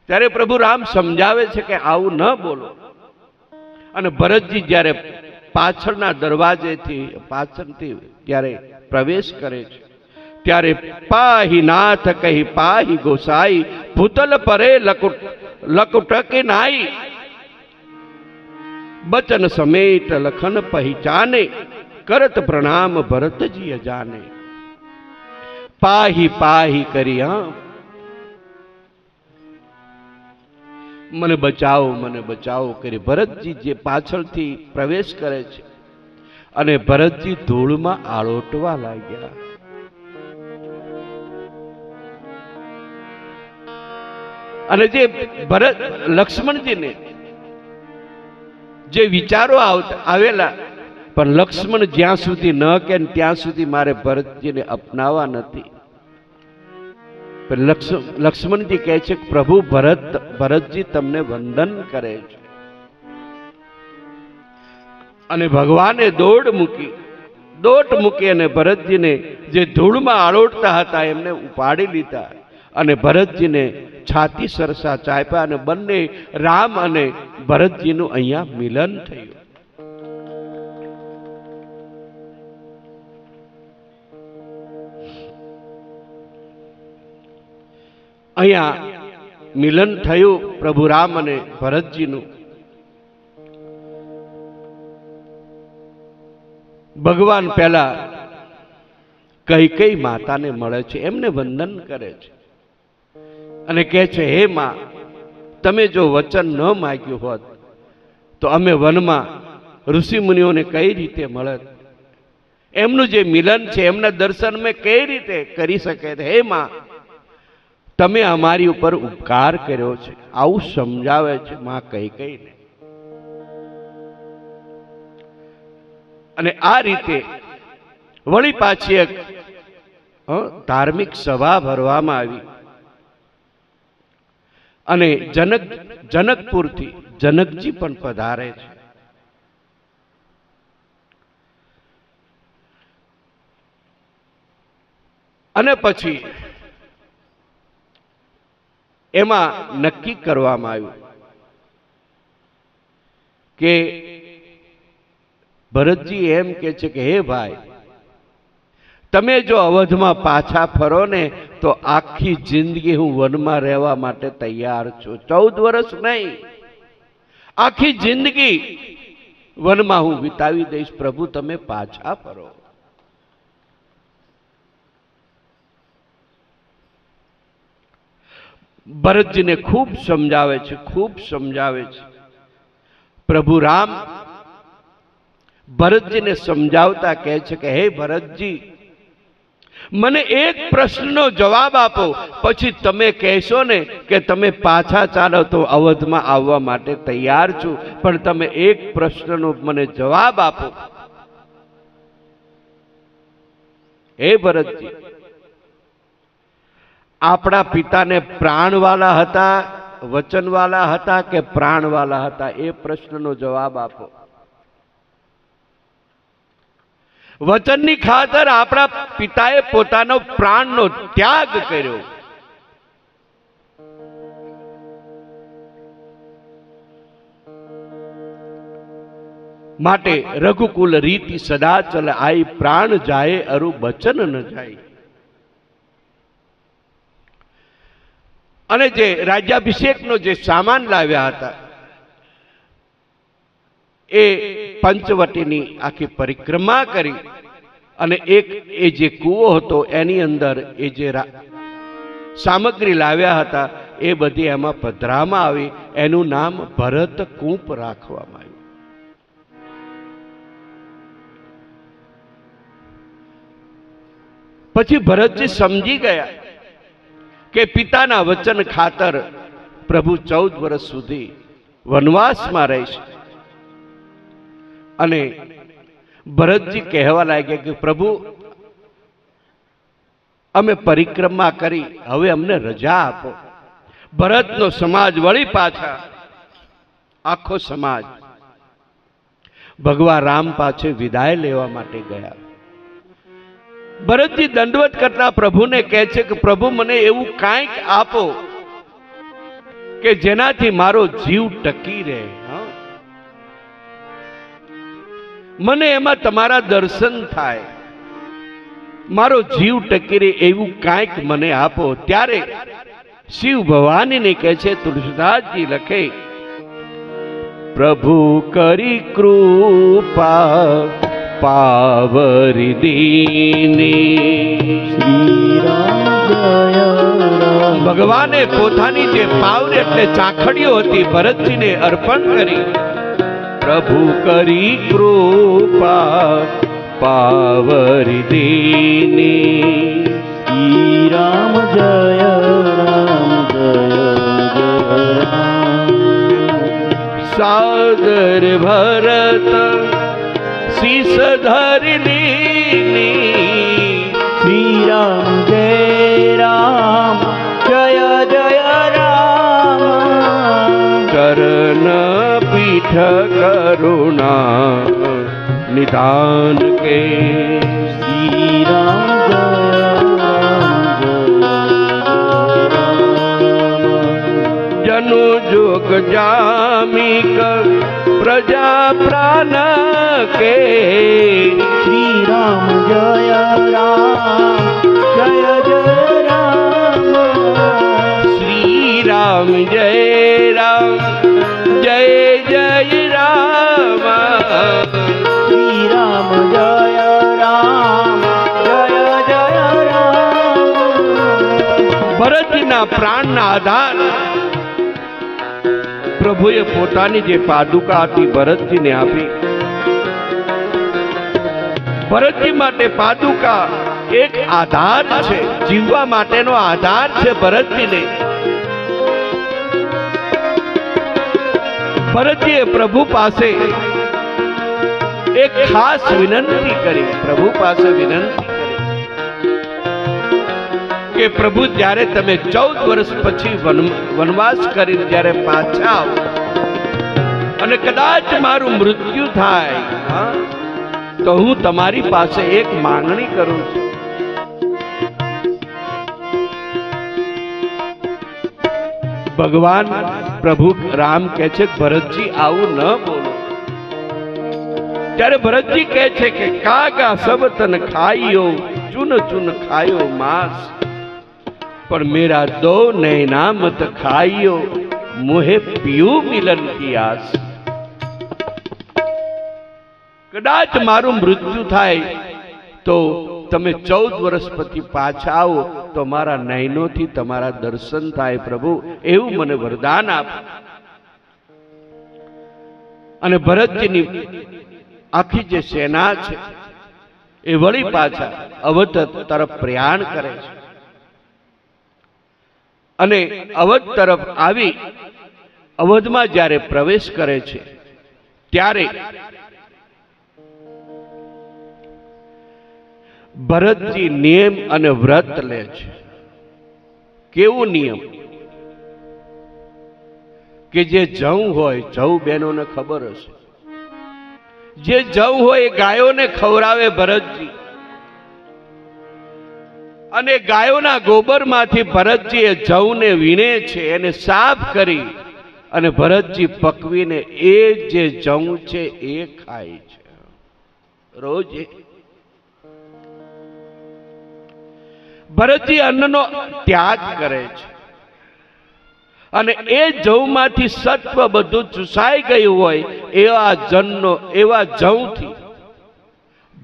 ત્યારે પ્રભુ રામ સમજાવે છે કે આવું ન બોલો. અને ભરતજી જ્યારે પાછળના દરવાજેથી પાછળથી જ્યારે પ્રવેશ કરે છે ત્યારે પાહી નાથ કહી પાહી ગોસાઈ, ભૂતલ પરે લકુટકે નાઈ, બચન સમેત લખન પહેચાને, કરત પ્રણામ ભરતજી અજાને. પાહી પાહી કરી મને બચાવો કરી ભરતજી જે પાછળથી પ્રવેશ કરે છે અને ભરતજી ધૂળમાં આળોટવા લાગ્યા. અને જે ભરત લક્ષ્મણજીને જે વિચારો આવેલા, પણ લક્ષ્મણ જ્યાં સુધી ન કે ત્યાં સુધી મારે ભરતજીને અપનાવવા નથી. લક્ષ્મણજી કહે છે કે પ્રભુ ભરતજી તમને વંદન કરે છે. અને ભગવાને દોટ મૂકી અને ભરતજીને જે ધૂળમાં આળોટતા હતા એમને ઉપાડી લીધા અને ભરતજીને છાતી સરસા ચાપ્યા અને બંને રામ અને ભરતજીનું અહીંયા મિલન થયું. અહીંયા મિલન થયું પ્રભુ રામ અને ભરતજીનું. ભગવાન પહેલા કૈકેયી માતાને મળે છે, એમને વંદન કરે છે અને કહે છે, હે માં, તમે જો વચન ન માગ્યું હોત તો અમે વનમાં ઋષિ મુનિઓને કઈ રીતે મળત? એમનું જે મિલન છે, એમના દર્શન મેં કઈ રીતે કરી શકે? હે માં, તમે અમારી ઉપર ઉપકાર કર્યો છે. આવું સમજાવે છે માં કૈકેયીને. અને આ રીતે વળી પાછી એક ધાર્મિક સભા ભરવામાં આવી અને જનકપુરથી જનકજી પણ પધારે છે. અને પછી એમાં નક્કી કરવામાં આવ્યું કે ભરતજી એમ કે છે કે હે ભાઈ, તમે જો અવધમાં પાછા ફરો ને તો આખી જિંદગી હું વનમાં રહેવા માટે તૈયાર છું. 14 વર્ષ નહીં, આખી જિંદગી વનમાં હું વિતાવી દઈશ. પ્રભુ તમે પાછા ફરો. ભરતજીને ખૂબ સમજાવે છે. પ્રભુ રામ ભરતજીને સમજાવતા કહે છે કે હે ભરતજી, મને એક પ્રશ્નનો જવાબ આપો, પછી તમે કહેશો ને કે તમે પાછા ચાલો તો અવધમાં આવવા માટે તૈયાર છું, પણ તમે એક પ્રશ્નનો મને જવાબ આપો. હે ભરતજી, આપણા પિતાને પ્રાણવાલા હતા, વચનવાલા હતા કે પ્રાણવાલા હતા? એ પ્રશ્નનો જવાબ આપો. વચનની ખાતર આપણા પિતાએ પોતાનો પ્રાણનો ત્યાગ કર્યો. માટે રઘુકુલ રીતિ સદા ચલ આઈ, પ્રાણ જાય અરુ બચન ન જાય. અને જે રાજ્યાભિષેકનો જે સામાન લાવ્યા હતા એ પંચવટીની આખી પરિક્રમા કરી અને એ જે કૂવો હતો એની અંદર એ જે સામગ્રી લાવ્યા હતા એ બધી એમાં પધરામાં આવી. એનું નામ ભરત કૂપ રાખવામાં આવ્યું. પછી ભરતજી સમજી ગયા કે પિતાના વચન ખાતર પ્રભુ 14 વર્ષ સુધી વનવાસમાં રહેશે. અને ભરતજી કહેવા લાગ્યા કે પ્રભુ, અમે પરિક્રમા કરી, હવે અમને રજા આપો. ભરતનો સમાજ વળી પાછા આખો સમાજ ભગવાન રામ પાસે વિદાય લેવા માટે ગયા. ભરતજી દંડવત કરતા પ્રભુને કહે છે કે પ્રભુ, મને એવું કાંઈક આપો કે જેનાથી મારો જીવ ટકી રહે. મને એમાં તમારા દર્શન થાય, મારો જીવ ટકી રહે એવું કાંઈક મને આપો. ત્યારે શિવ ભવાનીને કહે છે, તુલસીદાસજી લખે, પ્રભુ કરી કૃપા પાવરી દીની. શ્રી રામ જય રામ. ભગવાને પોતાની જે પાવર એટલે ચાખડીઓ હતી ભરતજીને અર્પણ કરી પ્રભુ કરી કૃપા પાવરી દીની. શ્રી રામ જય રામ જય જય રામ. સાદર ભરત શીસ ધરી દીની. શ્રી રામ જય રામ જય જય રામ. ચરણ પીઠ કરુણા નિધાન કે. શ્રી રામ જય રામ જય જય રામ. જનુ જોગ જામિક પ્રજા પ્રાણ કે. શ્રી રામ જય રામ જય જય રામ. શ્રી રામ જય રામ જય જય રામ. શ્રી રામ જય રામ જય જય રામ. ભરતજીના પ્રાણના આધાર પ્રભુએ પોતાની જે પાદુકા હતી ભરતજીને આપી. ભરતજી માટે પાદુકા એક આધાર છે, જીવવા માટેનો આધાર છે ભરતજીને. ભરતજીએ પ્રભુ પાસે એક ખાસ વિનંતી કરી. પ્રભુ પાસે વિનંતી કરી કે પ્રભુ, જ્યારે તમે 14 વર્ષ પછી વનવાસ કરીને જ્યારે પાછા આવો અને કદાચ મારું મૃત્યુ થાય, તો હું તમારી પાસે એક માંગણી કરું છું. ભગવાન પ્રભુ રામ કહે છે, ભરતજી આવું ન બોલો. ત્યારે ભરતજી કહે છે કે કાગા સબ તન ખાઈયો, ચુન ચુન ખાયો માંસ, પણ મેરા દો નૈના મત ખાઈયો, મોહે પીયું મિલન કી આસ. કદાચ મારું મૃત્યુ થાય તો તમે 14 વર્ષ પછી પાછા આવો તો મારા નયનોથી તમારા દર્શન થાય. પ્રભુ એવું મને વરદાન આપ. અને ભરતજીની આખી જે સેના છે એ વળી પાછા અવધ તરફ પ્રયાણ કરે છે. અને અવધ તરફ આવી અવધમાં જ્યારે પ્રવેશ કરે છે ત્યારે ભરતજી નિયમ અને વ્રત લે છે. કેવું નિયમ? કે જે જવ હોય, જવ બહેનોને ખબર હશે, જે જવ હોય એ ગાયોને ખવડાવે ભરતજી. અને ગાયોના ગોબરમાંથી ભરતજી એ જવને વીણે છે, એને સાફ કરી અને ભરતજી પકવીને એ જે જવ છે એ ખાય છે રોજ. ભરતજી અન્નનો ત્યાગ કરે છે અને એ જવમાંથી સત્વ બધું ચૂસાઈ ગયું હોય એવા જવથી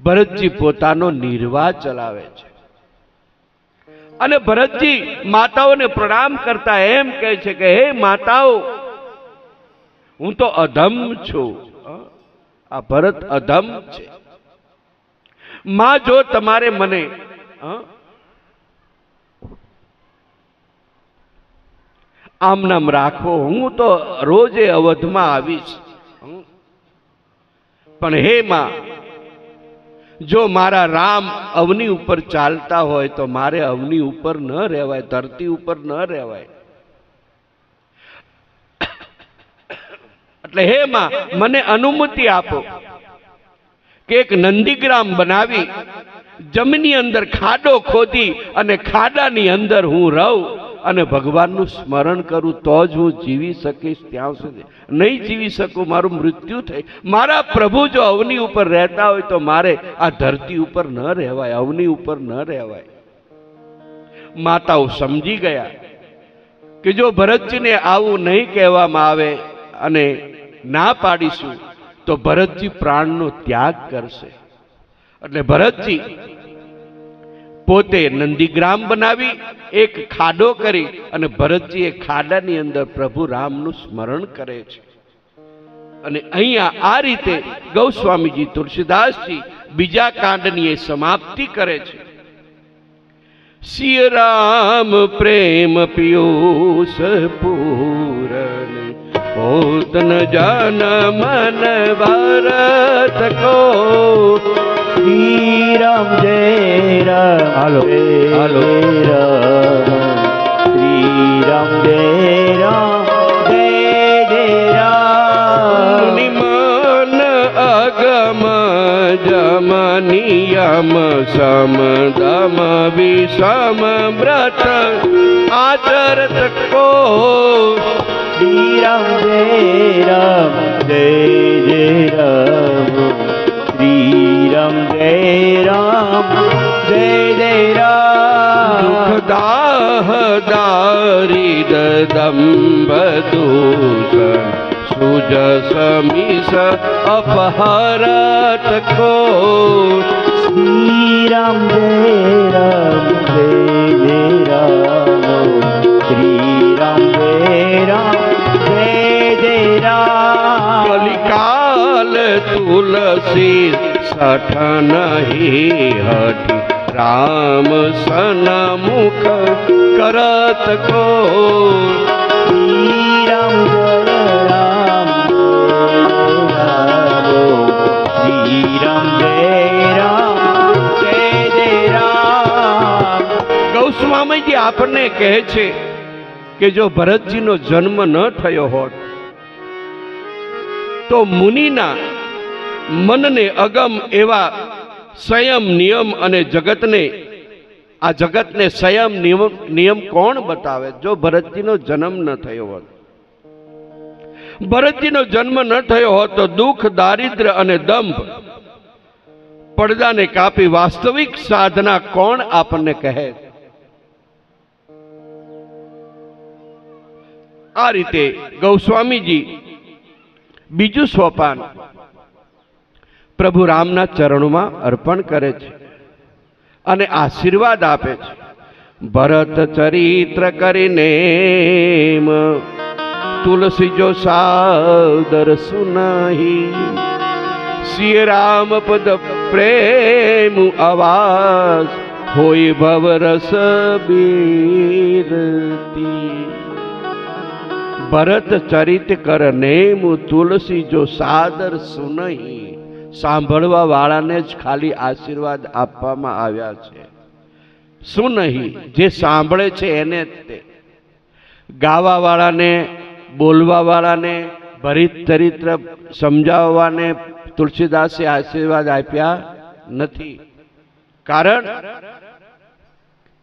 ભરતજી પોતાનો નિર્વાહ ચલાવે છે. અને ભરતજી માતાઓને પ્રણામ કરતા એમ કહે છે કે હે માતાઓ, હું તો અધમ છું. આ ભરત અધમ છે. માં, જો તમારે મને આમ નામ રાખો, હું તો રોજે અવધમાં આવીશ. પણ હે માં, જો મારા રામ અવની ઉપર ચાલતા હોય તો મારે અવની ઉપર ન રહેવાય, ધરતી ઉપર ન રહેવાય. એટલે હે માં, મને અનુમતિ આપો કે એક નંદીગ્રામ બનાવી જમીનની અંદર ખાડો ખોદી અને ખાડાની અંદર હું રહું અને ભગવાનનું સ્મરણ કરું તો જ હું જીવી શકીશ. ત્યાં સુધી નહીં જીવી શકું, મારું મૃત્યુ થાય. મારા પ્રભુ જો અવની ઉપર રહેતા હોય તો મારે આ ધરતી ઉપર ન રહેવાય, અવની ઉપર ન રહેવાય. માતાઓ સમજી ગયા કે જો ભરતજીને આવું નહીં કહેવામાં આવે અને ના પાડીશું તો ભરતજી પ્રાણનો ત્યાગ કરશે. એટલે ભરતજી પોતે નંદીગ્રામ બનાવી એક ખાડો કરી અને ભરતજી એ ખાડાની અંદર પ્રભુ રામનું સ્મરણ કરે છે. અને અહીંયા આ રીતે ગૌસ્વામીજી તુલસીદાસજી બીજા કાંડની એ સમાપ્તિ કરે છે. સિય રામ પ્રેમ પિયુષ પૂરન હોત ન જન મન ભરત કો. શ્રી રામ જય રામ હાલો, હાલો. શ્રી રામ જય રામ જય જય રામ. નિમન અગમ જમ નિયમ સમ દમ વિષમ વ્રત આચરત કો. શ્રી રામ જય રામ જય જય રામ. શ્રી રામ જય રામ જય જય રામ. દુઃખદાહ દારિદ દંભ દૂષણ સુજ સમીસ અપહરત કો. શ્રી રામ જય રામ જય જય રામ. શ્રી રામ જય રામ જય જય રામ. કલિકાલ તુલસી સઠ નહીં હઠી રામ સન્મુખ કરત કો. શ્રી રામ જય રામ જય રામ. શ્રી રામ જય રામ જય જય રામ. ગૌસ્વામીજી આપણને કહે છે કે જો ભરતજીનો જન્મ ન થયો હોત તો મુનિના મનને અગમ એવા સંયમ નિયમ અને આ જગતને સંયમ નિયમ કોણ બતાવે? જો ભરતજીનો જન્મ ન થયો હોત, ભરતજીનો જન્મ ન થયો હોત તો દુઃખ, દારિદ્ર્ય અને દંભ પડદાને કાપી વાસ્તવિક સાધના કોણ આપણને કહે? આ રીતે ગૌસ્વામીજી બીજું સોપાન પ્રભુ રામના ચરણોમાં અર્પણ કરે છે અને આશીર્વાદ આપે છે. ભરત ચરિત્ર કરીને તુલસી જો સાદર સુનહી. સિય રામ પદ પ્રેમ આવાસ હોય ભવરસ બીરતી. ભરત ચરિત કરને તુલસી જો સાદર સુનહી. સાંભળવા વાળાને જ ખાલી આશીર્વાદ આપવામાં આવ્યા છે. સુનહી જે સાંભળે છે એને જ તે. ગાવા વાળાને, બોલવા વાળાને, ભરિત ચરિત્ર સમજાવવાને તુલસીદાસે આશીર્વાદ આપ્યા નથી. કારણ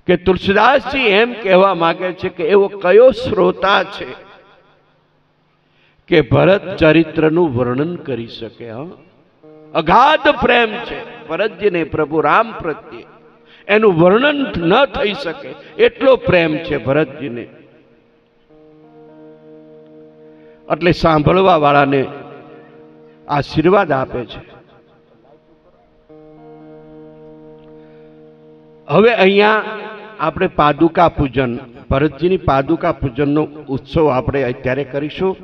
કે તુલસીદાસજી એમ કહેવા માંગે છે કે એવો કયો શ્રોતા છે કે ભરત ચરિત્રનું વર્ણન કરી શકે? અગાધ પ્રેમ છે ભરતજીને પ્રભુ રામ પ્રત્યે, એનું વર્ણન ન થઈ શકે એટલો પ્રેમ છે ભરતજીને. એટલે સાંભળવા વાળાને આશીર્વાદ આપે છે. હવે અહીંયા આપણે પાદુકા પૂજન, ભરતજીની પાદુકા પૂજનનો ઉત્સવ આપણે અત્યારે કરીશું.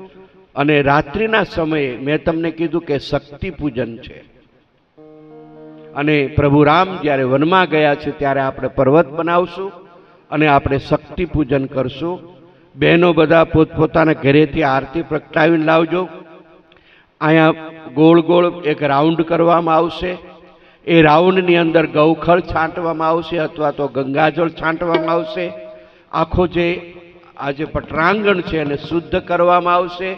અને રાત્રિના સમયે મેં તમને કીધું કે શક્તિ પૂજન છે. અને પ્રભુ રામ જ્યારે વનમાં ગયા છે ત્યારે આપણે પર્વત બનાવશું અને આપણે શક્તિ પૂજન કરશું. બહેનો બધા પોતપોતાના ઘરેથી આરતી પ્રગટાવીને લાવજો. અહીંયા ગોળ ગોળ એક રાઉન્ડ કરવામાં આવશે. એ રાઉન્ડની અંદર ગૌખળ છાંટવામાં આવશે અથવા તો ગંગાજળ છાંટવામાં આવશે. આખો જે આજે પટરાંગણ છે એને શુદ્ધ કરવામાં આવશે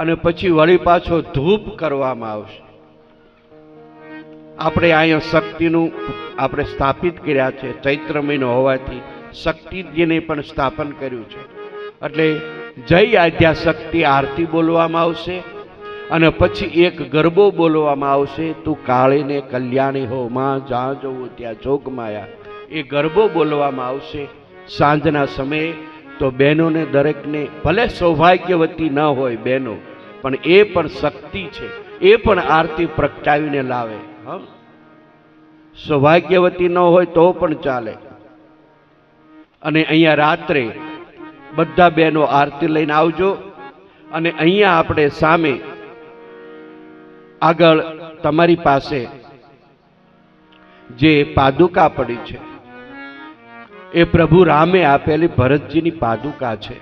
અને પછી વળી પાછો ધૂપ કરવામાં આવશે. આપણે અહીંયા શક્તિનું આપણે સ્થાપિત કર્યા છે. ચૈત્ર મહિનો હોવાથી શક્તિજીને પણ સ્થાપન કર્યું છે. એટલે જય આદ્યા શક્તિ આરતી બોલવામાં આવશે અને પછી એક ગરબો બોલવામાં આવશે. તું કાળીને કલ્યાણી હો માં, જ્યાં જવું ત્યાં જોગ માયા. એ ગરબો બોલવામાં આવશે સાંજના સમયે. તો બહેનોને દરેકને, ભલે સૌભાગ્યવતી ન હોય બહેનો, પણ એ પણ શક્તિ છે, એ પણ આરતી પ્રગટાવીને લાવે. સૌભાગ્યવતી ન હોય તો પણ ચાલે. અને અહીંયા રાત્રે બધા બહેનો આરતી લઈને આવજો. અને અહીંયા આપણે સામે આગળ તમારી પાસે જે પાદુકા પડી છે એ પ્રભુ રામે આપેલી ભરતજીની પાદુકા છે.